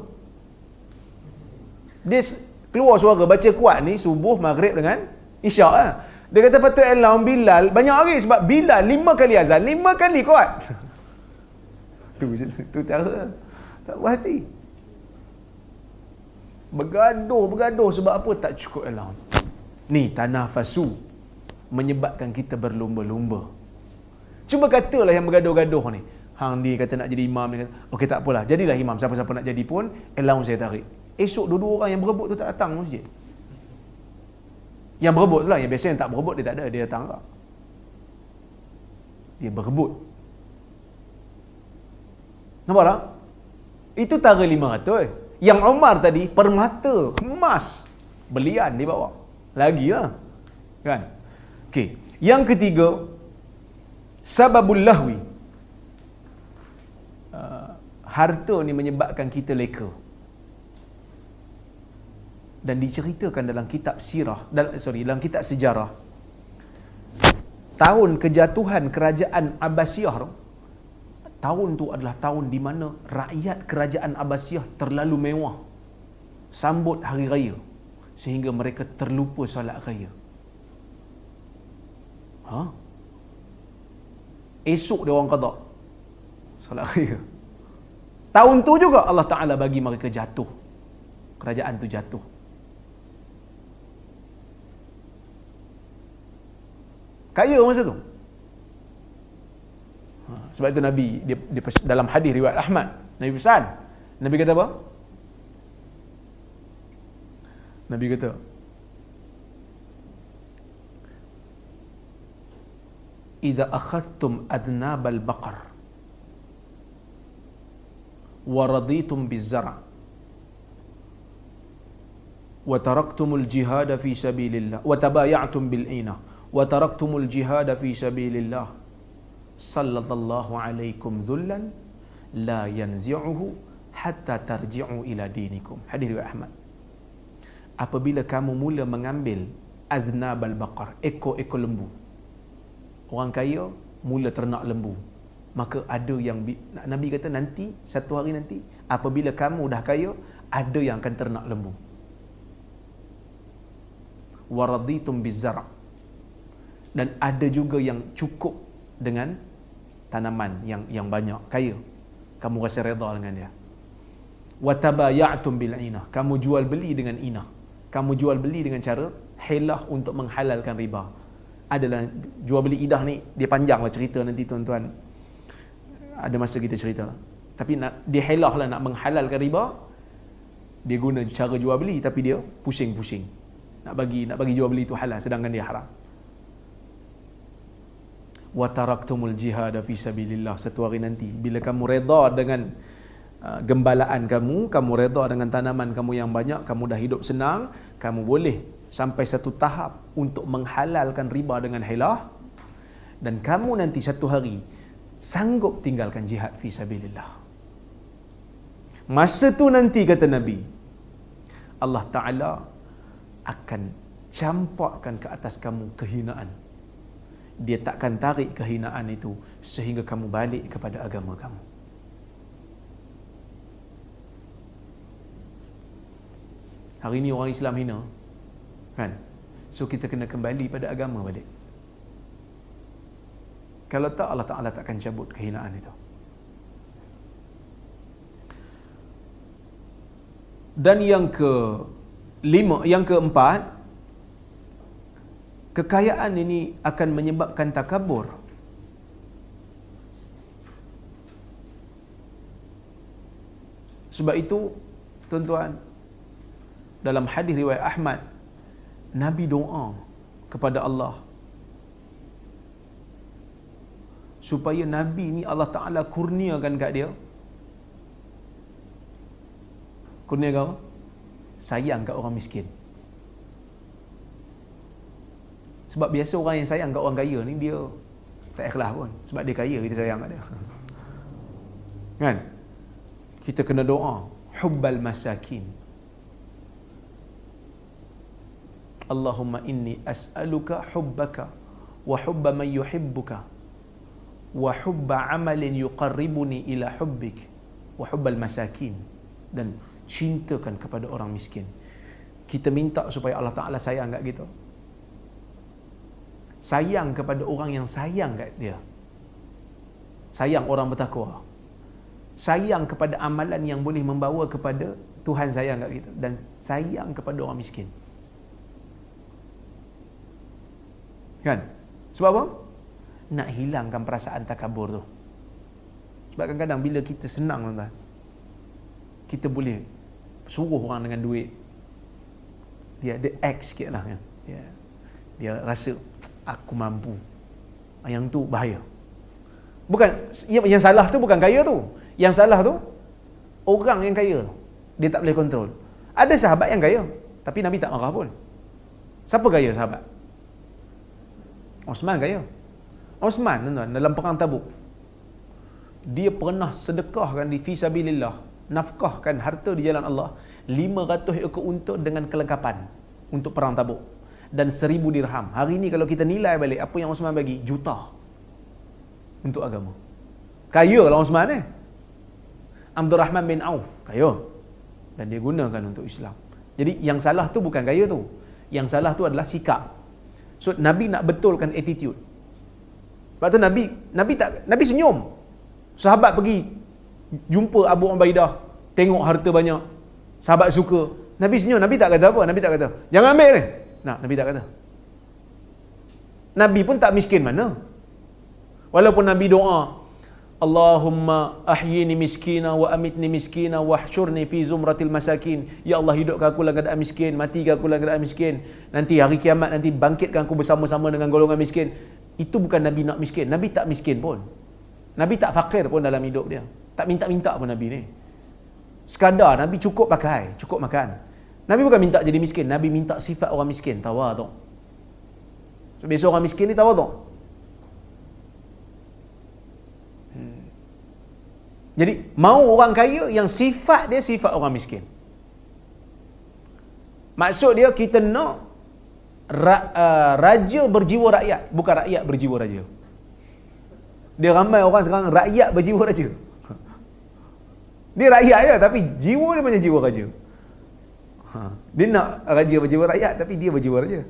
Dia keluar suara, baca kuat ni, subuh, maghrib dengan isyak lah. Dia kata patut elaun Bilal banyak hari sebab Bilal 5 kali azan, 5 kali kuat. tu cara. Tak puas hati. Bergaduh sebab apa? Tak cukup elaun. Ni tanafasu, menyebabkan kita berlumba-lumba. Cuba katalah yang bergaduh-gaduh ni, hang ni kata nak jadi imam ni, kata okey tak apalah, jadilah imam, siapa-siapa nak jadi pun elaun saya tarik. Esok dua-dua orang yang berebut tu tak datang masjid. Yang berebut tu lah, yang biasa yang tak berebut dia tak ada, dia datang tak. Dia berebut. Nampak tak? Itu tara 500. Yang Umar tadi, permata, emas, belian dia bawa. Lagi lah. Kan? Okey. Yang ketiga, sababul lahwi. Harta ni menyebabkan kita leka. Dan diceritakan dalam kitab sirah, dalam kitab sejarah, tahun kejatuhan kerajaan Abbasiyah, tahun tu adalah tahun di mana rakyat kerajaan Abbasiyah terlalu mewah sambut hari raya sehingga mereka terlupa solat raya. Esok dia orang qada solat raya. Tahun tu juga Allah Ta'ala bagi mereka jatuh. Kerajaan tu jatuh. Kaya masa tu. Sebab itu Nabi dia dalam hadis riwayat Ahmad, Nabi pesan. Nabi kata apa? Nabi kata, "Idza akhadhtum adnabal baqar wa raditum biz-zar' wa taraktumul jihad fi sabilillah wa tabaya'tum bil 'inah wa taraktumul jihad fi sabilillah sallallahu alaikum dhullan la yanzi'uhu hatta tarji'u ila dinikum." Hadis riwayat Ahmad. Apabila kamu mula mengambil aznabal baqar, ekor-ekor lembu. Orang kaya mula ternak lembu. Maka ada yang Nabi kata nanti, satu hari nanti, apabila kamu dah kaya, ada yang akan ternak lembu. Waraditum bizzara'. Dan ada juga yang cukup dengan tanaman yang banyak, kaya. Kamu rasa redha dengan dia. Watabaya'tum bil 'inah. Kamu jual beli dengan inah. Kamu jual beli dengan cara hilah untuk menghalalkan riba. Adalah jual beli idah ni, dia panjanglah cerita nanti tuan-tuan. Ada masa kita cerita. Tapi dia hilah lah nak menghalalkan riba. Dia guna cara jual beli tapi dia pusing-pusing. Nak bagi jual beli itu halal sedangkan dia haram. Wa taraktumul jihad fi sabilillah. Satu hari nanti bila kamu redha dengan gembalaan kamu redha dengan tanaman kamu yang banyak, kamu dah hidup senang, kamu boleh sampai satu tahap untuk menghalalkan riba dengan hilah, dan kamu nanti satu hari sanggup tinggalkan jihad fi sabilillah. Masa tu nanti, kata Nabi, Allah Ta'ala akan campakkan ke atas kamu kehinaan. Dia takkan tarik kehinaan itu sehingga kamu balik kepada agama kamu. Hari ni orang Islam hina, kan? So kita kena kembali pada agama balik. Kalau tak, Allah Ta'ala takkan cabut kehinaan itu. Dan yang keempat, kekayaan ini akan menyebabkan takabur. Sebab itu, tuan-tuan, dalam hadis riwayat Ahmad, Nabi doa kepada Allah supaya Nabi ni Allah Ta'ala kurniakan kat dia. Kurniakan apa? Sayang kat orang miskin. Sebab biasa orang yang sayang kat orang kaya ni, dia tak ikhlas pun. Sebab dia kaya, kita sayang kat dia. Kan? Kita kena doa hubbal masakin. Allahumma inni as'aluka hubbaka wa hubba man yuhibbuka wa hubba amalin yuqarribuni ila hubbik wa hubbal masakin. Dan cintakan kepada orang miskin. Kita minta supaya Allah Ta'ala sayang kat kita. Sayang kepada orang yang sayang kat dia. Sayang orang bertakwa. Sayang kepada amalan yang boleh membawa kepada Tuhan sayang kat kita. Dan sayang kepada orang miskin. Kan? Sebab apa? Nak hilangkan perasaan takabur tu. Sebab kadang-kadang bila kita senang, tuan-tuan, kita boleh suruh orang dengan duit. Dia ada act sikit lah, kan? Dia rasa aku mampu. Yang tu bahaya. Bukan, yang salah tu bukan kaya tu. Yang salah tu orang yang kaya tu. Dia tak boleh kontrol. Ada sahabat yang kaya, tapi Nabi tak marah pun. Siapa kaya sahabat? Osman kaya. Osman, tuan-tuan, dalam perang Tabuk, dia pernah sedekahkan di fisabilillah, nafkahkan harta di jalan Allah, 500 ekor unta dengan kelengkapan untuk perang Tabuk, dan 1000 dirham. Hari ni kalau kita nilai balik apa yang Osman bagi, juta untuk agama. Kaya lah Osman ni. Abdul Rahman bin Auf kaya, dan dia gunakan untuk Islam. Jadi yang salah tu bukan gaya tu. Yang salah tu adalah sikap. So Nabi nak betulkan attitude. Sebab tu Nabi senyum. Sahabat pergi jumpa Abu Ubaidah, tengok harta banyak, sahabat suka. Nabi senyum. Nabi tak kata apa. Nabi tak kata jangan ambil ni. Nah, Nabi tak kata. Nabi pun tak miskin mana. Walaupun Nabi doa, Allahumma ahyini miskina wa amitni miskina wa hsyurni fi zumratil masakin. Ya Allah, hidupkan aku dalam keadaan miskin, matikan aku dalam keadaan miskin. Nanti hari kiamat nanti bangkitkan aku bersama-sama dengan golongan miskin. Itu bukan Nabi nak miskin. Nabi tak miskin pun. Nabi tak fakir pun dalam hidup dia. Tak minta-minta pun Nabi ni. Sekadar Nabi cukup pakai, cukup makan. Nabi bukan minta jadi miskin. Nabi minta sifat orang miskin, tawaduk. So, biasa orang miskin ni tawaduk. Jadi, mau orang kaya yang sifat dia sifat orang miskin. Maksud dia, kita nak raja berjiwa rakyat, bukan rakyat berjiwa raja. Dia ramai orang sekarang rakyat berjiwa raja. Dia rakyat je, tapi jiwa dia macam jiwa raja. Dia nak raja berjiwa rakyat, tapi dia berjiwa raja.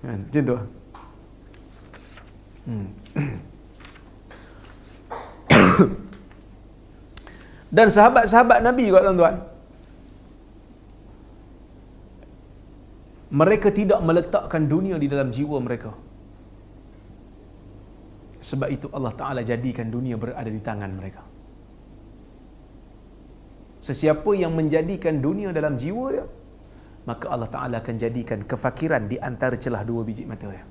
Macam tu. Dan sahabat-sahabat Nabi juga, tuan-tuan, mereka tidak meletakkan dunia di dalam jiwa mereka. Sebab itu Allah Ta'ala jadikan dunia berada di tangan mereka. Sesiapa yang menjadikan dunia dalam jiwa dia, maka Allah Ta'ala akan jadikan kefakiran di antara celah dua biji mata dia.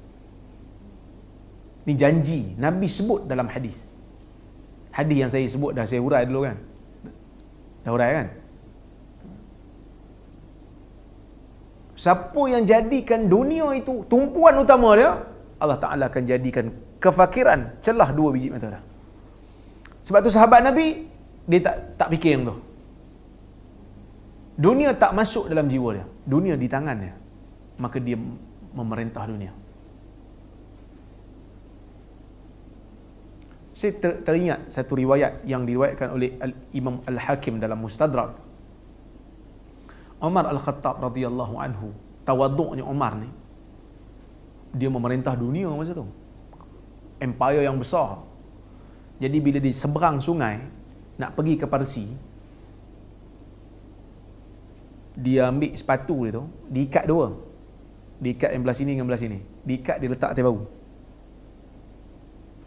Ini janji Nabi sebut dalam hadis. Hadis yang saya sebut dah saya hurai dulu kan. Dah hurai kan? Siapa yang jadikan dunia itu tumpuan utama dia, Allah Ta'ala akan jadikan kefakiran celah dua biji mata dia. Sebab tu sahabat Nabi, dia tak fikir yang tu. Dunia tak masuk dalam jiwa dia. Dunia di tangannya. Maka dia memerintah dunia. Saya teringat satu riwayat yang diriwayatkan oleh Imam Al-Hakim dalam Mustadrak. Umar Al-Khattab radhiyallahu anhu, tawaduknya Umar ni, dia memerintah dunia masa tu. Empire yang besar. Jadi bila di seberang sungai nak pergi ke Parsi, dia ambil sepatu dia tu, diikat dua. Diikat yang belah sini dengan belah sini. Diikat, dia letak atas bahu.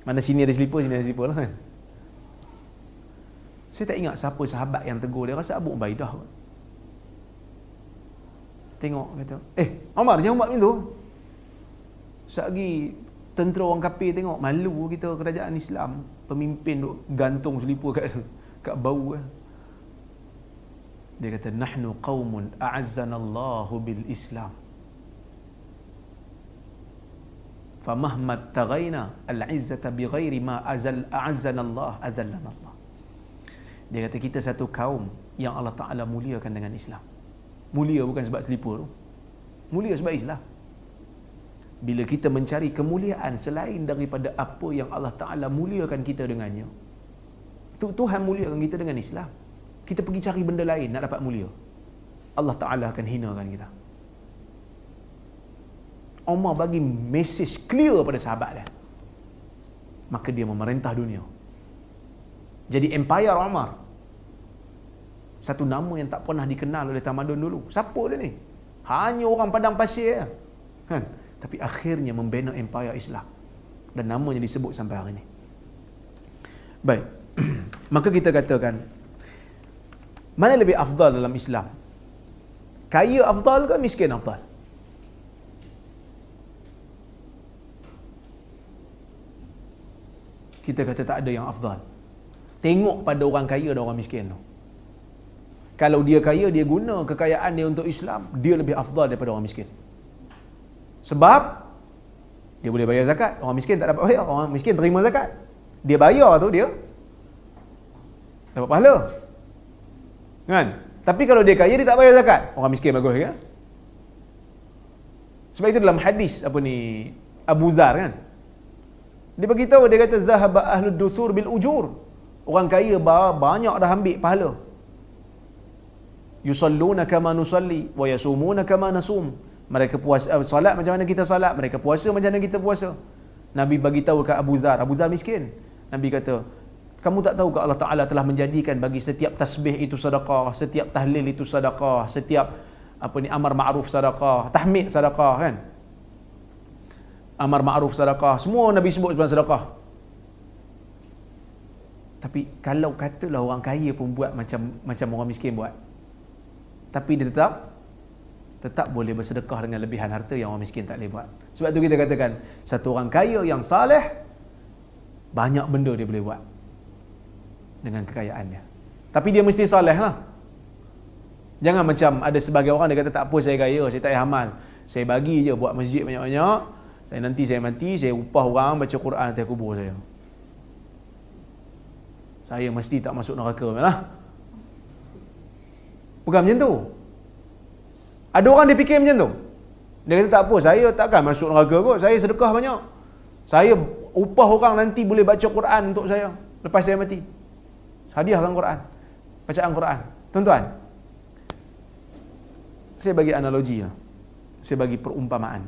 Mana sini ada selipar, sini ada selipar lah kan. Saya tak ingat siapa sahabat yang tegur dia. Rasa Abu Ubaidah kot. Tengok kata, Umar jangan buat macam tu. Sekali tentera orang kafir tengok, malu kita kerajaan Islam, pemimpin duk gantung selipar kat bahu kan. Dia kata, nahnu qaumun a'azzanallahu bil Islam. Famahma taghaina al-izzata bighairi ma a'azzanallah azallanallah. Dia kata kita satu kaum yang Allah Ta'ala muliakan dengan Islam. Mulia bukan sebab selipar tu. Mulia sebab Islam. Bila kita mencari kemuliaan selain daripada apa yang Allah Ta'ala muliakan kita dengannya, Tuhan muliakan kita dengan Islam. Kita pergi cari benda lain nak dapat mulia, Allah Ta'ala akan hinakan kita. Umar bagi mesej clear pada sahabat dia. Maka dia memerintah dunia. Jadi Empire Umar, satu nama yang tak pernah dikenal oleh tamadun dulu. Siapa dia ni? Hanya orang padang pasir je. Kan? Tapi akhirnya membina Empire Islam. Dan namanya disebut sampai hari ini. Baik. Maka kita katakan, mana lebih afdal dalam Islam? Kaya afdal ke miskin afdal? Kita kata tak ada yang afdal. Tengok pada orang kaya dan orang miskin tu. Kalau dia kaya, dia guna kekayaan dia untuk Islam, dia lebih afdal daripada orang miskin. Sebab dia boleh bayar zakat. Orang miskin tak dapat bayar. Orang miskin terima zakat. Dia bayar tu, dia dapat pahala. Kan? Tapi kalau dia kaya, dia tak bayar zakat. Orang miskin bagus kan? Sebab itu dalam hadis apa ni, Abu Zar kan, dia beritahu, dia kata zahaba ahlud duthur bil ujur. Orang kaya banyak dah ambil pahala. Yusalluna kama nusalli wa yasumuna kama nasum. Mereka puasa salat macam mana kita salat, mereka puasa macam mana kita puasa. Nabi bagi tahu kat Abu Zar. Abu Zar miskin. Nabi kata, kamu tak tahu ke Allah Ta'ala telah menjadikan bagi setiap tasbih itu sedekah, setiap tahlil itu sedekah, setiap apa ni amar ma'ruf sedekah, tahmid sedekah kan? Amar ma'ruf sedekah, semua Nabi sebut sebagai sedekah. Tapi kalau katalah orang kaya pun buat macam orang miskin buat, tapi dia tetap boleh bersedekah dengan lebihan harta yang orang miskin tak boleh buat. Sebab tu kita katakan, satu orang kaya yang saleh, banyak benda dia boleh buat dengan kekayaannya. Tapi dia mesti saleh lah. Jangan macam ada sebagai orang dia kata, tak apa saya kaya, saya tak payah amal, saya bagi je buat masjid banyak-banyak, nanti saya mati, saya upah orang baca Quran atas kubur saya. Saya mesti tak masuk neraka lah. Bukan macam tu. Ada orang dia fikir macam tu. Dia kata tak apa, saya takkan masuk neraka kot, saya sedekah banyak, saya upah orang nanti boleh baca Quran untuk saya lepas saya mati, hadiahkan Quran, bacaan Quran. Tuan-tuan, saya bagi analogi lah, saya bagi perumpamaan.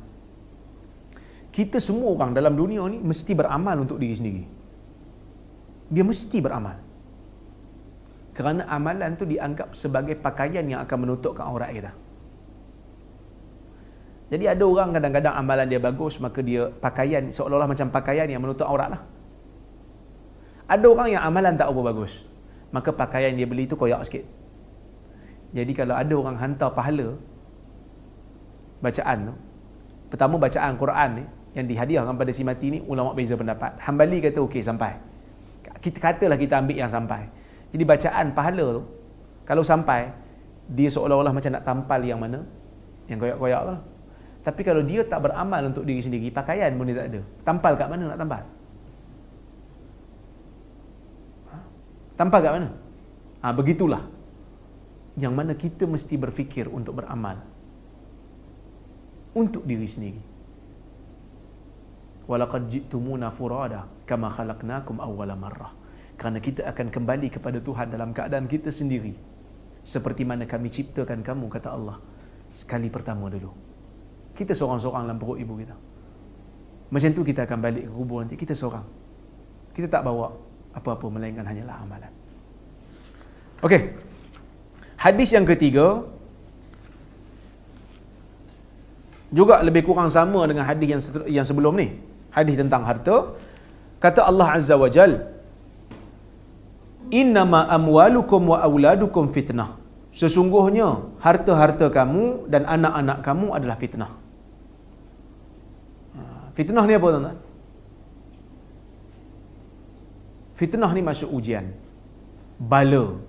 Kita semua orang dalam dunia ni mesti beramal untuk diri sendiri. Dia mesti beramal. Kerana amalan tu dianggap sebagai pakaian yang akan menutupkan aurat kita. Jadi ada orang kadang-kadang amalan dia bagus, maka dia pakaian seolah-olah macam pakaian yang menutup aurat lah. Ada orang yang amalan tak apa bagus, maka pakaian dia beli tu koyak sikit. Jadi kalau ada orang hantar pahala bacaan tu, pertama bacaan Quran ni yang dihadiahkan pada si mati ni, ulama beza pendapat. Hambali kata okey sampai. Kita katalah kita ambil yang sampai. Jadi bacaan pahala tu kalau sampai, dia seolah-olah macam nak tampal yang mana? Yang koyak-koyak tu lah. Tapi kalau dia tak beramal untuk diri sendiri, pakaian pun dia tak ada. Tampal kat mana nak tampal? Tampal kat mana? Begitulah. yang mana kita mesti berfikir untuk beramal untuk diri sendiri. Walaqad ji'tumuna furada kama khalaqnakum awwala marrah. Kerana kita akan kembali kepada Tuhan dalam keadaan kita sendiri, seperti mana kami ciptakan kamu, kata Allah, sekali pertama dulu. Kita seorang-seorang dalam perut ibu kita. Macam tu kita akan balik ke kubur nanti, kita seorang. Kita tak bawa apa-apa melainkan hanyalah amalan. Okey. Hadis yang ketiga juga lebih kurang sama dengan hadis yang sebelum ni. Hadis tentang harta. Kata Allah Azza wa Jal, innama amwalukum wa auladukum fitnah. Sesungguhnya harta-harta kamu dan anak-anak kamu adalah fitnah. Fitnah ni apa tuan-tuan? Fitnah ni masuk ujian, bala.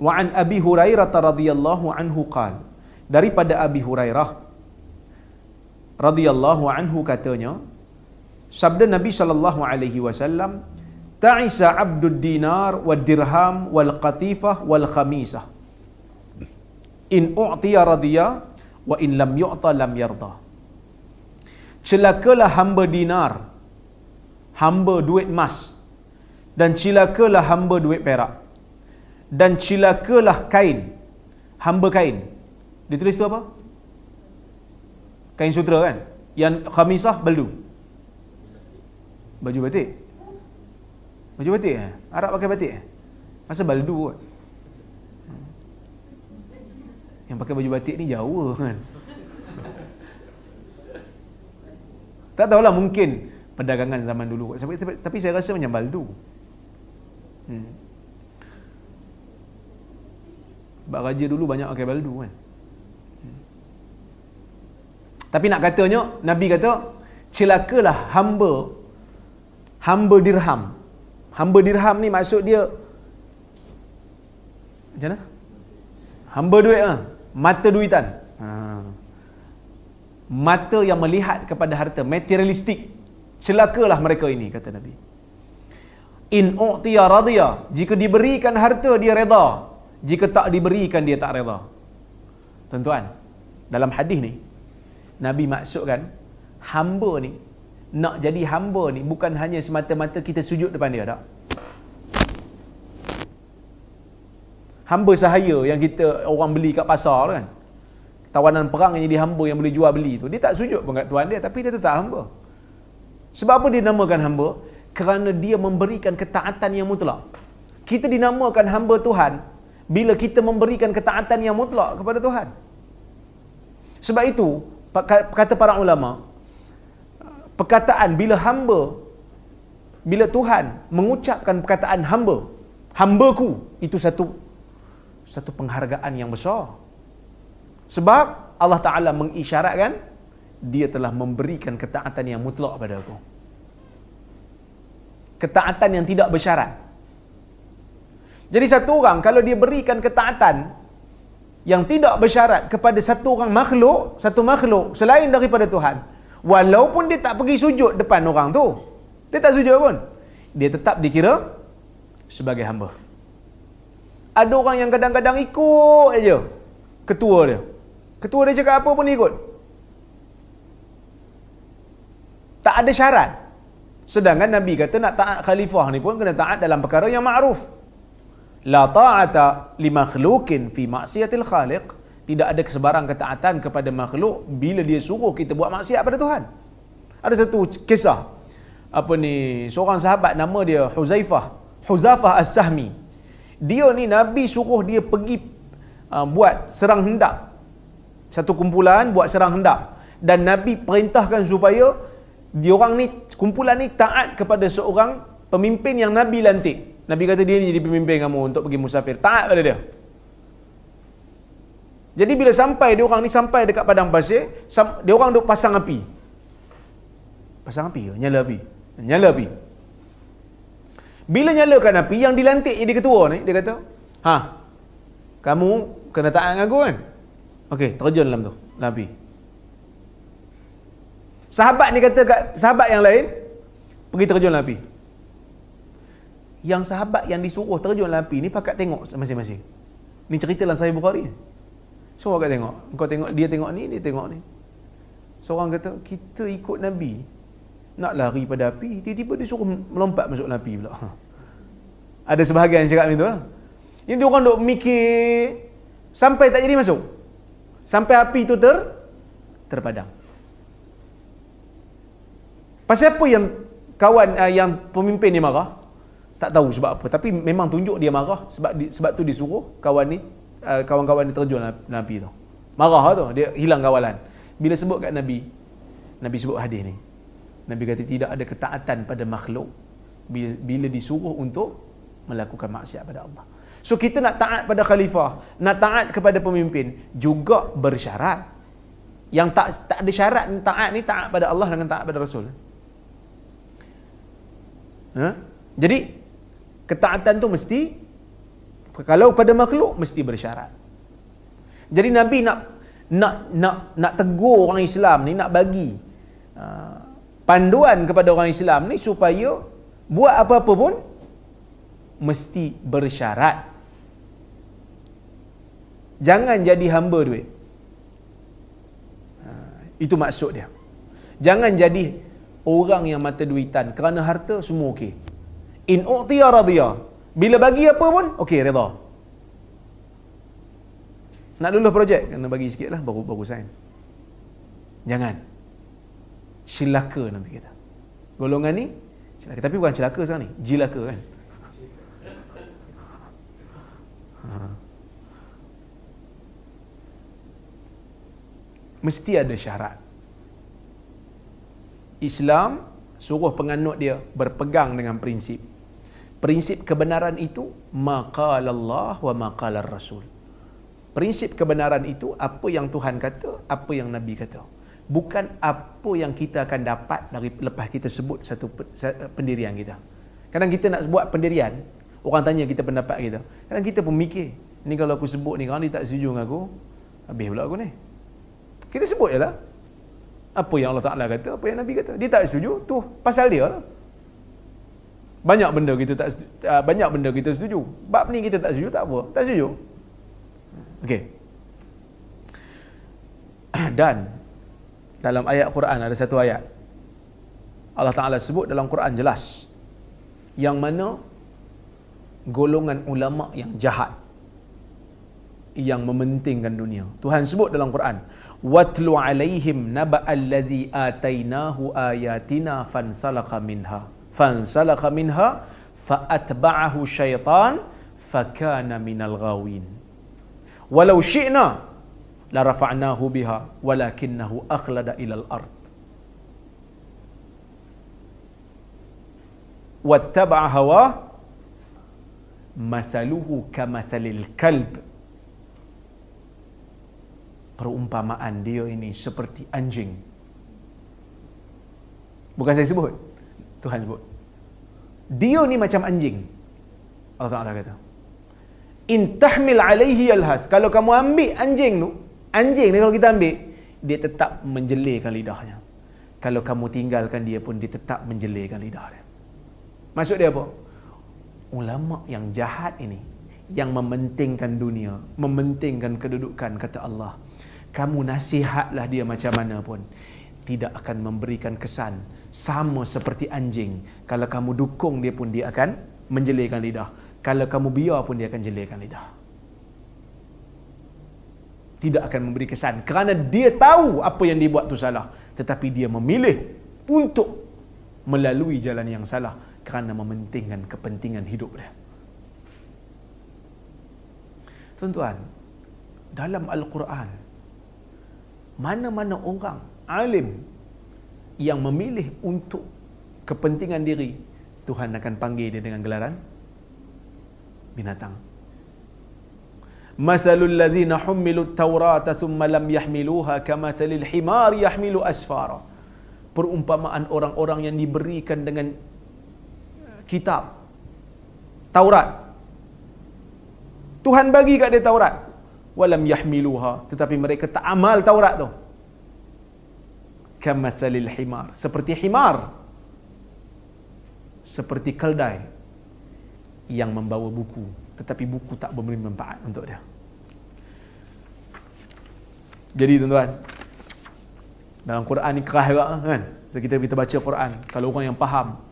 Wa an Abi Hurairah radhiyallahu anhu qala, daripada Abi Hurairah radhiyallahu anhu katanya, sabda Nabi sallallahu alaihi wasallam, ta'isa 'abdud dinar wad dirham wal qatifah wal khamisah in u'tiya radiya wa in lam yu'ta lam yarda. Celakalah hamba dinar, hamba duit emas, dan celakalah hamba duit perak, dan celakalah kain, hamba kain. Ditulis tu apa? Kain sutera kan? Yang khamisah baldu. Baju batik. Baju batik Arab pakai batik Masa baldu kot. Yang pakai baju batik ni Jawa kan. Tak tahulah, mungkin perdagangan zaman dulu kot. Tapi saya rasa macam baldu. Sebab raja dulu banyak pakai baldu kan. Tapi nak katanya, Nabi kata, celakalah hamba dirham. Hamba dirham ni maksud dia macam mana? Hamba duit lah. Mata duitan. Mata yang melihat kepada harta, materialistik. Celakalah mereka ini, kata Nabi. In u'tiya radiya, jika diberikan harta dia reda, jika tak diberikan dia tak reda. Tuan-tuan, dalam hadis ni Nabi maksudkan hamba ni, nak jadi hamba ni bukan hanya semata-mata kita sujud depan dia, tak. Hamba sahaya yang kita orang beli kat pasar kan, tawanan perang yang jadi hamba yang boleh jual beli tu, dia tak sujud pun kat tuan dia, tapi dia tetap hamba. Sebab apa dia namakan hamba? Kerana dia memberikan ketaatan yang mutlak. Kita dinamakan hamba Tuhan bila kita memberikan ketaatan yang mutlak kepada Tuhan. Sebab itu kata para ulama, perkataan bila Tuhan mengucapkan perkataan hamba, hambaku, itu satu penghargaan yang besar. Sebab Allah Ta'ala mengisyaratkan dia telah memberikan ketaatan yang mutlak pada aku. Ketaatan yang tidak bersyarat. Jadi satu orang kalau dia berikan ketaatan yang tidak bersyarat kepada satu makhluk selain daripada Tuhan, walaupun dia tak pergi sujud depan orang tu, dia tak sujud pun, dia tetap dikira sebagai hamba. Ada orang yang kadang-kadang ikut aja ketua dia cakap apa pun ikut, tak ada syarat. Sedangkan Nabi kata nak taat khalifah ni pun kena taat dalam perkara yang ma'ruf. La ta'ata li makhluqin fi ma'siyatil khaliq. Tidak ada kesebarang ketaatan kepada makhluk bila dia suruh kita buat maksiat pada Tuhan. Ada satu kisah, seorang sahabat nama dia Huzafah As-Sahmi. Dia ni Nabi suruh dia pergi buat serang hendak. Satu kumpulan buat serang hendak, dan Nabi perintahkan supaya diorang ni, kumpulan ni taat kepada seorang pemimpin yang Nabi lantik. Nabi kata dia ni jadi pemimpin kamu untuk pergi musafir, taat pada dia. Jadi bila diorang ni sampai dekat padang pasir, diorang duk pasang api. Nyala api. Bila nyalakan api, yang dilantik jadi ketua ni, dia kata, kamu kena taat dengan aku kan? Okey, terjun dalam tu, dalam api. Sahabat ni kata kat sahabat yang lain, pergi terjun dalam api. Yang sahabat yang disuruh terjun dalam api ni pakat tengok masing-masing. Ni cerita dalam Sahih Bukhari. So pakat tengok. Kau tengok, dia tengok ni, dia tengok ni. Seorang kata, kita ikut Nabi, nak lari pada api, tiba-tiba dia suruh melompat masuk dalam api pula. Ada sebahagian yang cakap macam tu lah. Yang dia orang duk mikir, sampai tak jadi masuk. Sampai api tu terpadam. Pasal apa yang kawan, yang pemimpin ni marah? Tak tahu sebab apa. Tapi memang tunjuk dia marah. Sebab tu disuruh kawan ni, kawan-kawan ni terjun dalam api tu. Marah tu. Dia hilang kawalan. Bila sebut kat Nabi, Nabi sebut hadis ni. Nabi kata tidak ada ketaatan pada makhluk bila disuruh untuk melakukan maksiat pada Allah. So kita nak taat pada khalifah, nak taat kepada pemimpin juga bersyarat. Yang tak ada syarat taat ni, taat pada Allah dengan taat pada Rasul. Jadi ketaatan tu mesti, kalau pada makhluk mesti bersyarat. Jadi Nabi nak tegur orang Islam ni, nak bagi panduan kepada orang Islam ni supaya buat apa-apa pun mesti bersyarat. Jangan jadi hamba duit. Itu maksud dia. Jangan jadi orang yang mata duitan. Kerana harta semua okey. In u'tiya radiya. Bila bagi apa pun okey, redha. Nak lulus projek, kena bagi sikit lah baru sign. Jangan. Celaka Nabi kata. Golongan ni celaka. Tapi bukan celaka sekarang ni, jilaka kan. Mesti ada syarat. Islam suruh penganut dia berpegang dengan prinsip. Prinsip kebenaran itu maqalallah wa maqalar rasul. Prinsip kebenaran itu apa yang Tuhan kata, apa yang Nabi kata. Bukan apa yang kita akan dapat dari lepas kita sebut satu pendirian kita. Kadang kita nak buat pendirian, orang tanya kita pendapat kita. Kadang kita pun mikir, ni kalau aku sebut ni, kalau dia tak setuju dengan aku, habis pula aku ni. Kita sebut je lah. Apa yang Allah Ta'ala kata, apa yang Nabi kata. Dia tak setuju, tu pasal dia lah. Banyak benda kita setuju. Bab ni kita tak setuju, tak apa. Tak setuju. Okey. Dan dalam ayat Quran ada satu ayat. Allah Ta'ala sebut dalam Quran jelas. Yang mana golongan ulama yang jahat, yang mementingkan dunia. Tuhan sebut dalam Quran, watlu alaihim naba'al ladzi atainahu ayatina fansalakha minha faatba'ahu syaitan fakana minal ghawin walau syi'na la rafa'nahu biha walakinnahu akhlada ilal ard wattaba'a hawa mathaluhu kamathalil kalb. Perumpamaan dia ini seperti anjing. Bukan saya sebut, Tuhan sebut. Dia ni macam anjing. Allah Ta'ala kata, in tahmil alaihi yalhath. Kalau kamu ambil anjing ni kalau kita ambil, dia tetap menjelirkan lidahnya. Kalau kamu tinggalkan dia pun, dia tetap menjelirkan lidahnya. Maksud dia apa? Ulama yang jahat ini, yang mementingkan dunia, mementingkan kedudukan, kata Allah, kamu nasihatlah dia macam mana pun, tidak akan memberikan kesan. Sama seperti anjing. Kalau kamu dukung dia pun, dia akan menjelirkan lidah. Kalau kamu biar pun, dia akan jelirkan lidah. Tidak akan memberi kesan. Kerana dia tahu apa yang dia buat tu salah. Tetapi dia memilih untuk melalui jalan yang salah kerana mementingkan kepentingan hidup dia. Tuan-tuan, dalam Al-Quran, mana-mana orang alim yang memilih untuk kepentingan diri, Tuhan akan panggil dia dengan gelaran binatang. Masalul ladzina hummilut taurata thumma lam yahmiluha kamathalil himar yahmilu asfara. Perumpamaan orang-orang yang diberikan dengan kitab Taurat. Tuhan bagi kat dia Taurat, walam yahmiluha, tetapi mereka tak amal Taurat tu. Kamathalil himar, seperti himar, seperti keldai, yang membawa buku, tetapi buku tak memberi manfaat untuk dia. Jadi tuan-tuan, dalam Quran ni kerah juga kan. So, kita baca Quran, kalau orang yang faham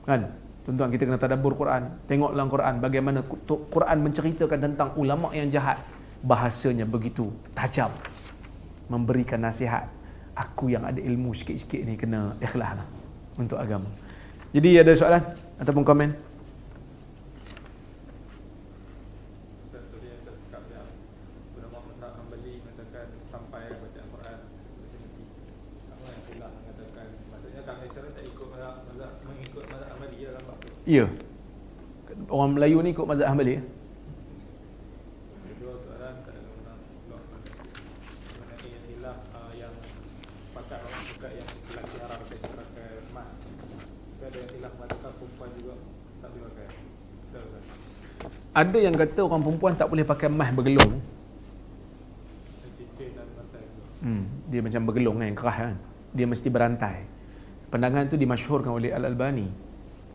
kan, tuan-tuan, kita kena tadabbur Quran, tengok dalam Quran bagaimana Quran menceritakan tentang ulama yang jahat, bahasanya begitu tajam, memberikan nasihat. Aku yang ada ilmu sikit-sikit ni kena ikhlas lah untuk agama. Jadi ada soalan ataupun komen? Ya. Orang Melayu ni ikut mazhab Hanbali. Kedua soalan kalau orang sebelah mengenai yang hilaf yang pakai orang buka yang lelaki haram pakai emas. Tapi ada yang hilaf mengatakan perempuan juga tak boleh pakai. Betul kan? Ada yang kata orang perempuan tak boleh pakai emas bergelung. Cincin dan rantai. Dia macam bergelung kan, kerah kan. Dia mesti berantai. Pandangan itu dimasyhurkan oleh Al-Albani.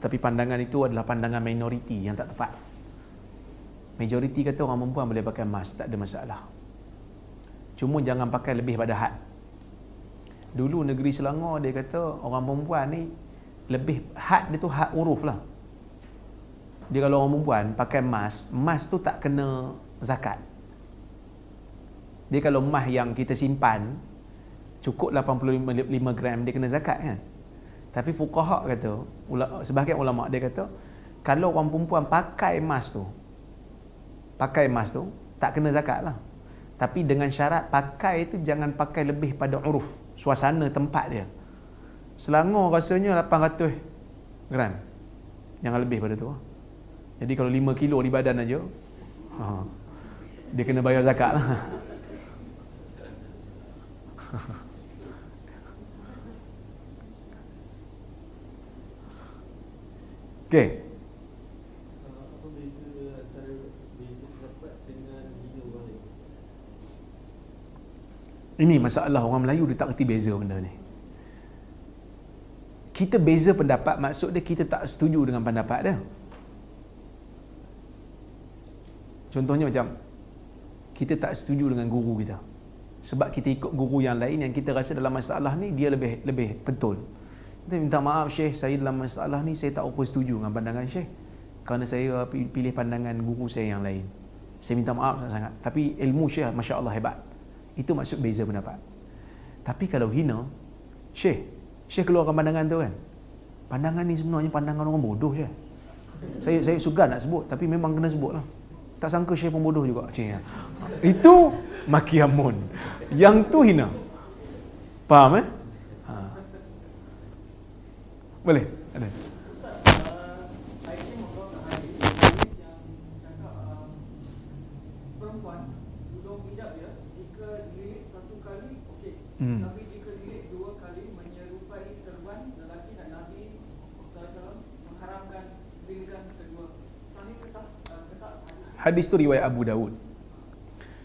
Tapi pandangan itu adalah pandangan minoriti yang tak tepat. Majoriti kata orang perempuan boleh pakai emas, tak ada masalah. Cuma jangan pakai lebih pada had. Dulu negeri Selangor dia kata orang perempuan ni lebih had dia tu had uruf lah. Dia kalau orang perempuan pakai emas, emas tu tak kena zakat. Dia kalau emas yang kita simpan cukup 85 gram dia kena zakat kan. Tapi fuqaha kata, sebahagian ulama dia kata, kalau orang perempuan pakai emas tu tak kena zakat lah. Tapi dengan syarat pakai tu jangan pakai lebih pada uruf, suasana tempat dia. Selangor rasanya 800 gram. Jangan lebih pada tu. Jadi kalau 5 kilo di badan aja, dia kena bayar zakat lah. Okey. Apa beza antara beza pendapat dengan hina orang lain? Ini masalah orang Melayu dia tak reti beza benda ni. Kita beza pendapat maksud dia kita tak setuju dengan pendapat dia. Contohnya macam kita tak setuju dengan guru kita. Sebab kita ikut guru yang lain yang kita rasa dalam masalah ni dia lebih betul. Kita minta maaf Syekh, saya dalam masalah ni saya tak apa setuju dengan pandangan Syekh. Kerana saya pilih pandangan guru saya yang lain. Saya minta maaf sangat-sangat. Tapi ilmu Syekh Masya Allah hebat. Itu maksud beza pendapat. Tapi kalau hina, Syekh keluarkan pandangan tu kan. Pandangan ni sebenarnya pandangan orang bodoh Syekh. Saya suka nak sebut, tapi memang kena sebut lah. Tak sangka Syekh pun bodoh juga. Itu makiamun. Yang tu hina. Faham eh? Boleh? Ada. Saya membawakan hadis yang cakap perempuan tudung hijab dia jika dililit satu kali okey. Tapi jika dililit dua kali menyerupai seruan lelaki dan Nabi SAW mengharamkan lilitan kedua. Sahih ke tak Hadis tu riwayat Abu Daud.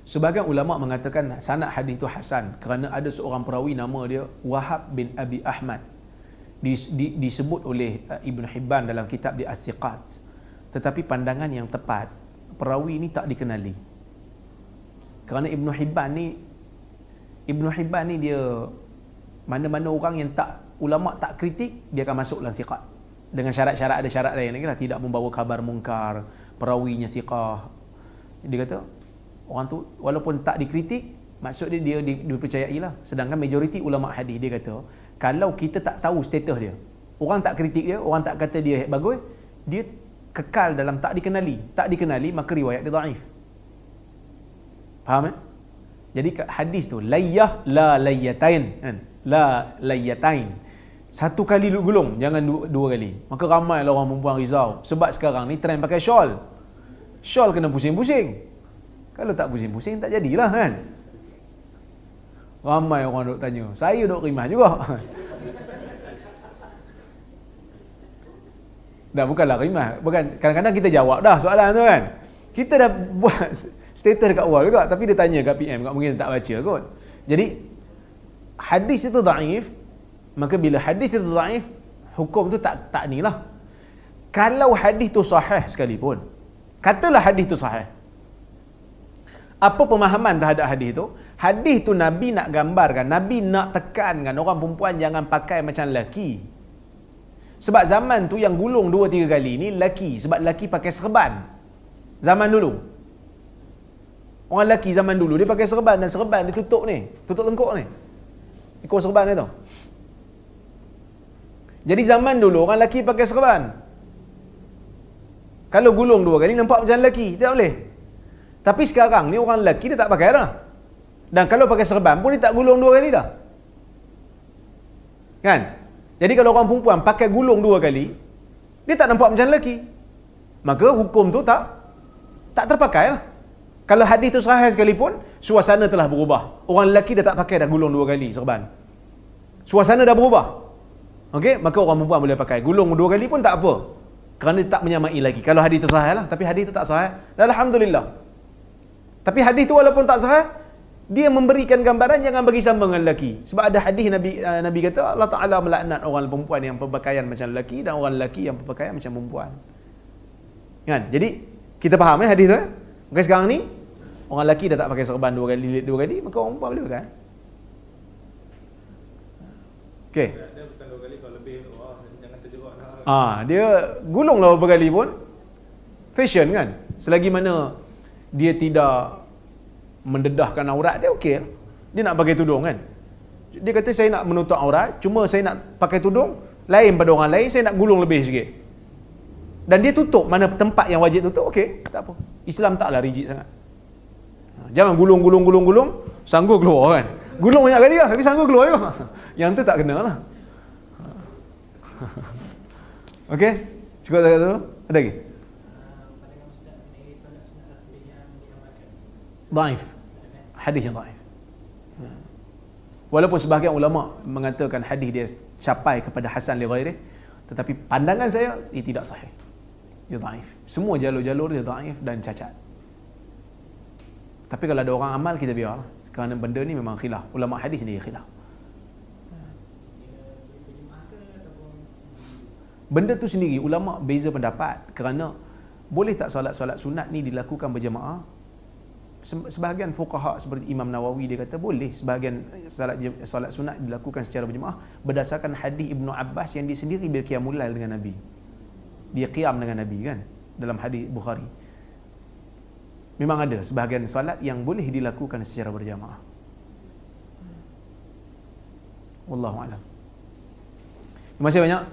Sebahagian ulama mengatakan sanad hadis tu hasan kerana ada seorang perawi nama dia Wahab bin Abi Ahmad. Disebut oleh Ibn Hibban dalam kitab dia As-Siqat. Tetapi pandangan yang tepat, perawi ni tak dikenali. Kerana Ibn Hibban ni dia mana-mana orang yang ulama tak kritik, dia akan masuk dalam siqat. Dengan syarat-syarat, ada syarat lain lagi lah, tidak membawa khabar mungkar, perawinya siqah. Dia kata orang tu walaupun tak dikritik, maksud dia dipercayai lah. Sedangkan majoriti ulama hadis dia kata kalau kita tak tahu status dia, orang tak kritik dia, orang tak kata dia bagus, dia kekal dalam tak dikenali, maka riwayat dia dhaif. Faham eh? Jadi hadis tu layyah la layyatain kan? La layyatain. Satu kali gulung, jangan dua kali. Maka ramailah orang perempuan risau sebab sekarang ni trend pakai shawl. Shawl kena pusing-pusing. Kalau tak pusing-pusing tak jadilah kan? Ramai orang duk tanya. Saya duk rimah juga. Dah bukanlah rimah. Bukan, kadang-kadang kita jawab dah soalan tu kan. Kita dah buat status dekat awal juga. Tapi dia tanya kat PM. Mungkin tak baca kot. Jadi, hadis itu dhaif. Maka bila hadis itu dhaif, hukum tu tak ni lah. Kalau hadis tu sahih sekalipun, katalah hadis tu sahih, apa pemahaman terhadap hadis tu? Hadis tu Nabi nak gambarkan, Nabi nak tekankan orang perempuan jangan pakai macam lelaki. Sebab zaman tu yang gulung 2-3 kali ni lelaki, sebab lelaki pakai serban. Zaman dulu, orang lelaki zaman dulu dia pakai serban, dan serban dia tutup ni, tutup tengkuk ni, ekor serban dia tu. Jadi zaman dulu orang lelaki pakai serban. Kalau gulung 2 kali nampak macam lelaki, tak boleh. Tapi sekarang ni orang lelaki dia tak pakai dah. Dan kalau pakai serban pun dia tak gulung 2 kali dah. Kan? Jadi kalau orang perempuan pakai gulung 2 kali, dia tak nampak macam lelaki. Maka hukum tu tak terpakai lah. Kalau hadis tu sahih sekalipun, suasana telah berubah. Orang lelaki dah tak pakai dah gulung 2 kali serban. Suasana dah berubah. Okey, maka orang perempuan boleh pakai gulung 2 kali pun tak apa. Kerana dia tak menyamai lagi. Kalau hadis tu sahih lah, tapi hadis tu tak sahih, alhamdulillah. Tapi hadis tu walaupun tak sahih, dia memberikan gambaran jangan bagi sama dengan lelaki. Sebab ada hadis Nabi kata Allah Ta'ala melaknat orang perempuan yang berpakaian macam lelaki dan orang lelaki yang berpakaian macam perempuan. Kan? Jadi kita faham hadis tu. Maka sekarang ni orang lelaki dah tak pakai serban 2 kali, lilit 2 kali, maka orang perempuan boleh pakai. Okey. Dia bukan 2 kali, kalau lebih jangan terjerat lah. Dia gulung lah beberapa kali pun fashion kan. Selagi mana dia tidak mendedahkan aurat dia, okey. Dia nak pakai tudung kan. Dia kata saya nak menutup aurat, cuma saya nak pakai tudung lain pada orang lain, saya nak gulung lebih sikit. Dan dia tutup mana tempat yang wajib tutup, okey, tak apa. Islam taklah rigid sangat. Jangan gulung, sanggup keluar kan. Gulung banyak kali lah, tapi sanggup keluar juga. Yang tu tak kena lah. Okey, cukup tak tu? Ada lagi? Pandangan Ustaz mengenai solat sunat tasbih yang diamalkan. Daif. Hadis yang daif. Walaupun sebahagian ulama mengatakan hadis dia capai kepada hasan li ghairi, tetapi pandangan saya ia tidak sahih. Dia daif. Semua jalur-jalur dia daif dan cacat. Tapi kalau ada orang amal, kita biarlah. Kerana benda ni memang khilaf. Ulama hadis ni khilaf. Benda tu sendiri ulama beza pendapat, kerana boleh tak solat sunat ni dilakukan berjemaah? Sebahagian fuqaha seperti Imam Nawawi dia kata boleh sebahagian solat sunat dilakukan secara berjemaah berdasarkan hadis Ibnu Abbas yang dia sendiri berqiyamul lail dengan Nabi. Dia qiyam dengan Nabi kan dalam hadis Bukhari. Memang ada sebahagian solat yang boleh dilakukan secara berjamaah. Wallahu a'lam. Terima kasih banyak.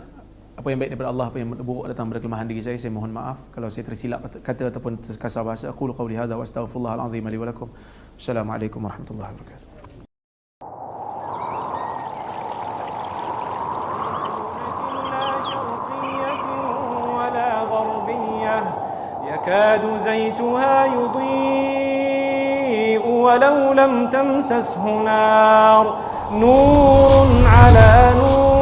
Apa yang baik daripada Allah, apa yang buruk datang daripada kelemahan diri saya mohon maaf kalau saya tersilap kata ataupun terkasar bahasa. Aqulu qawli hadza wa astaghfirullahal azim li wa lakum. Assalamualaikum warahmatullahi wabarakatuh. يكاد زيتها يضيء ولو لم تمسسه نار نور على نور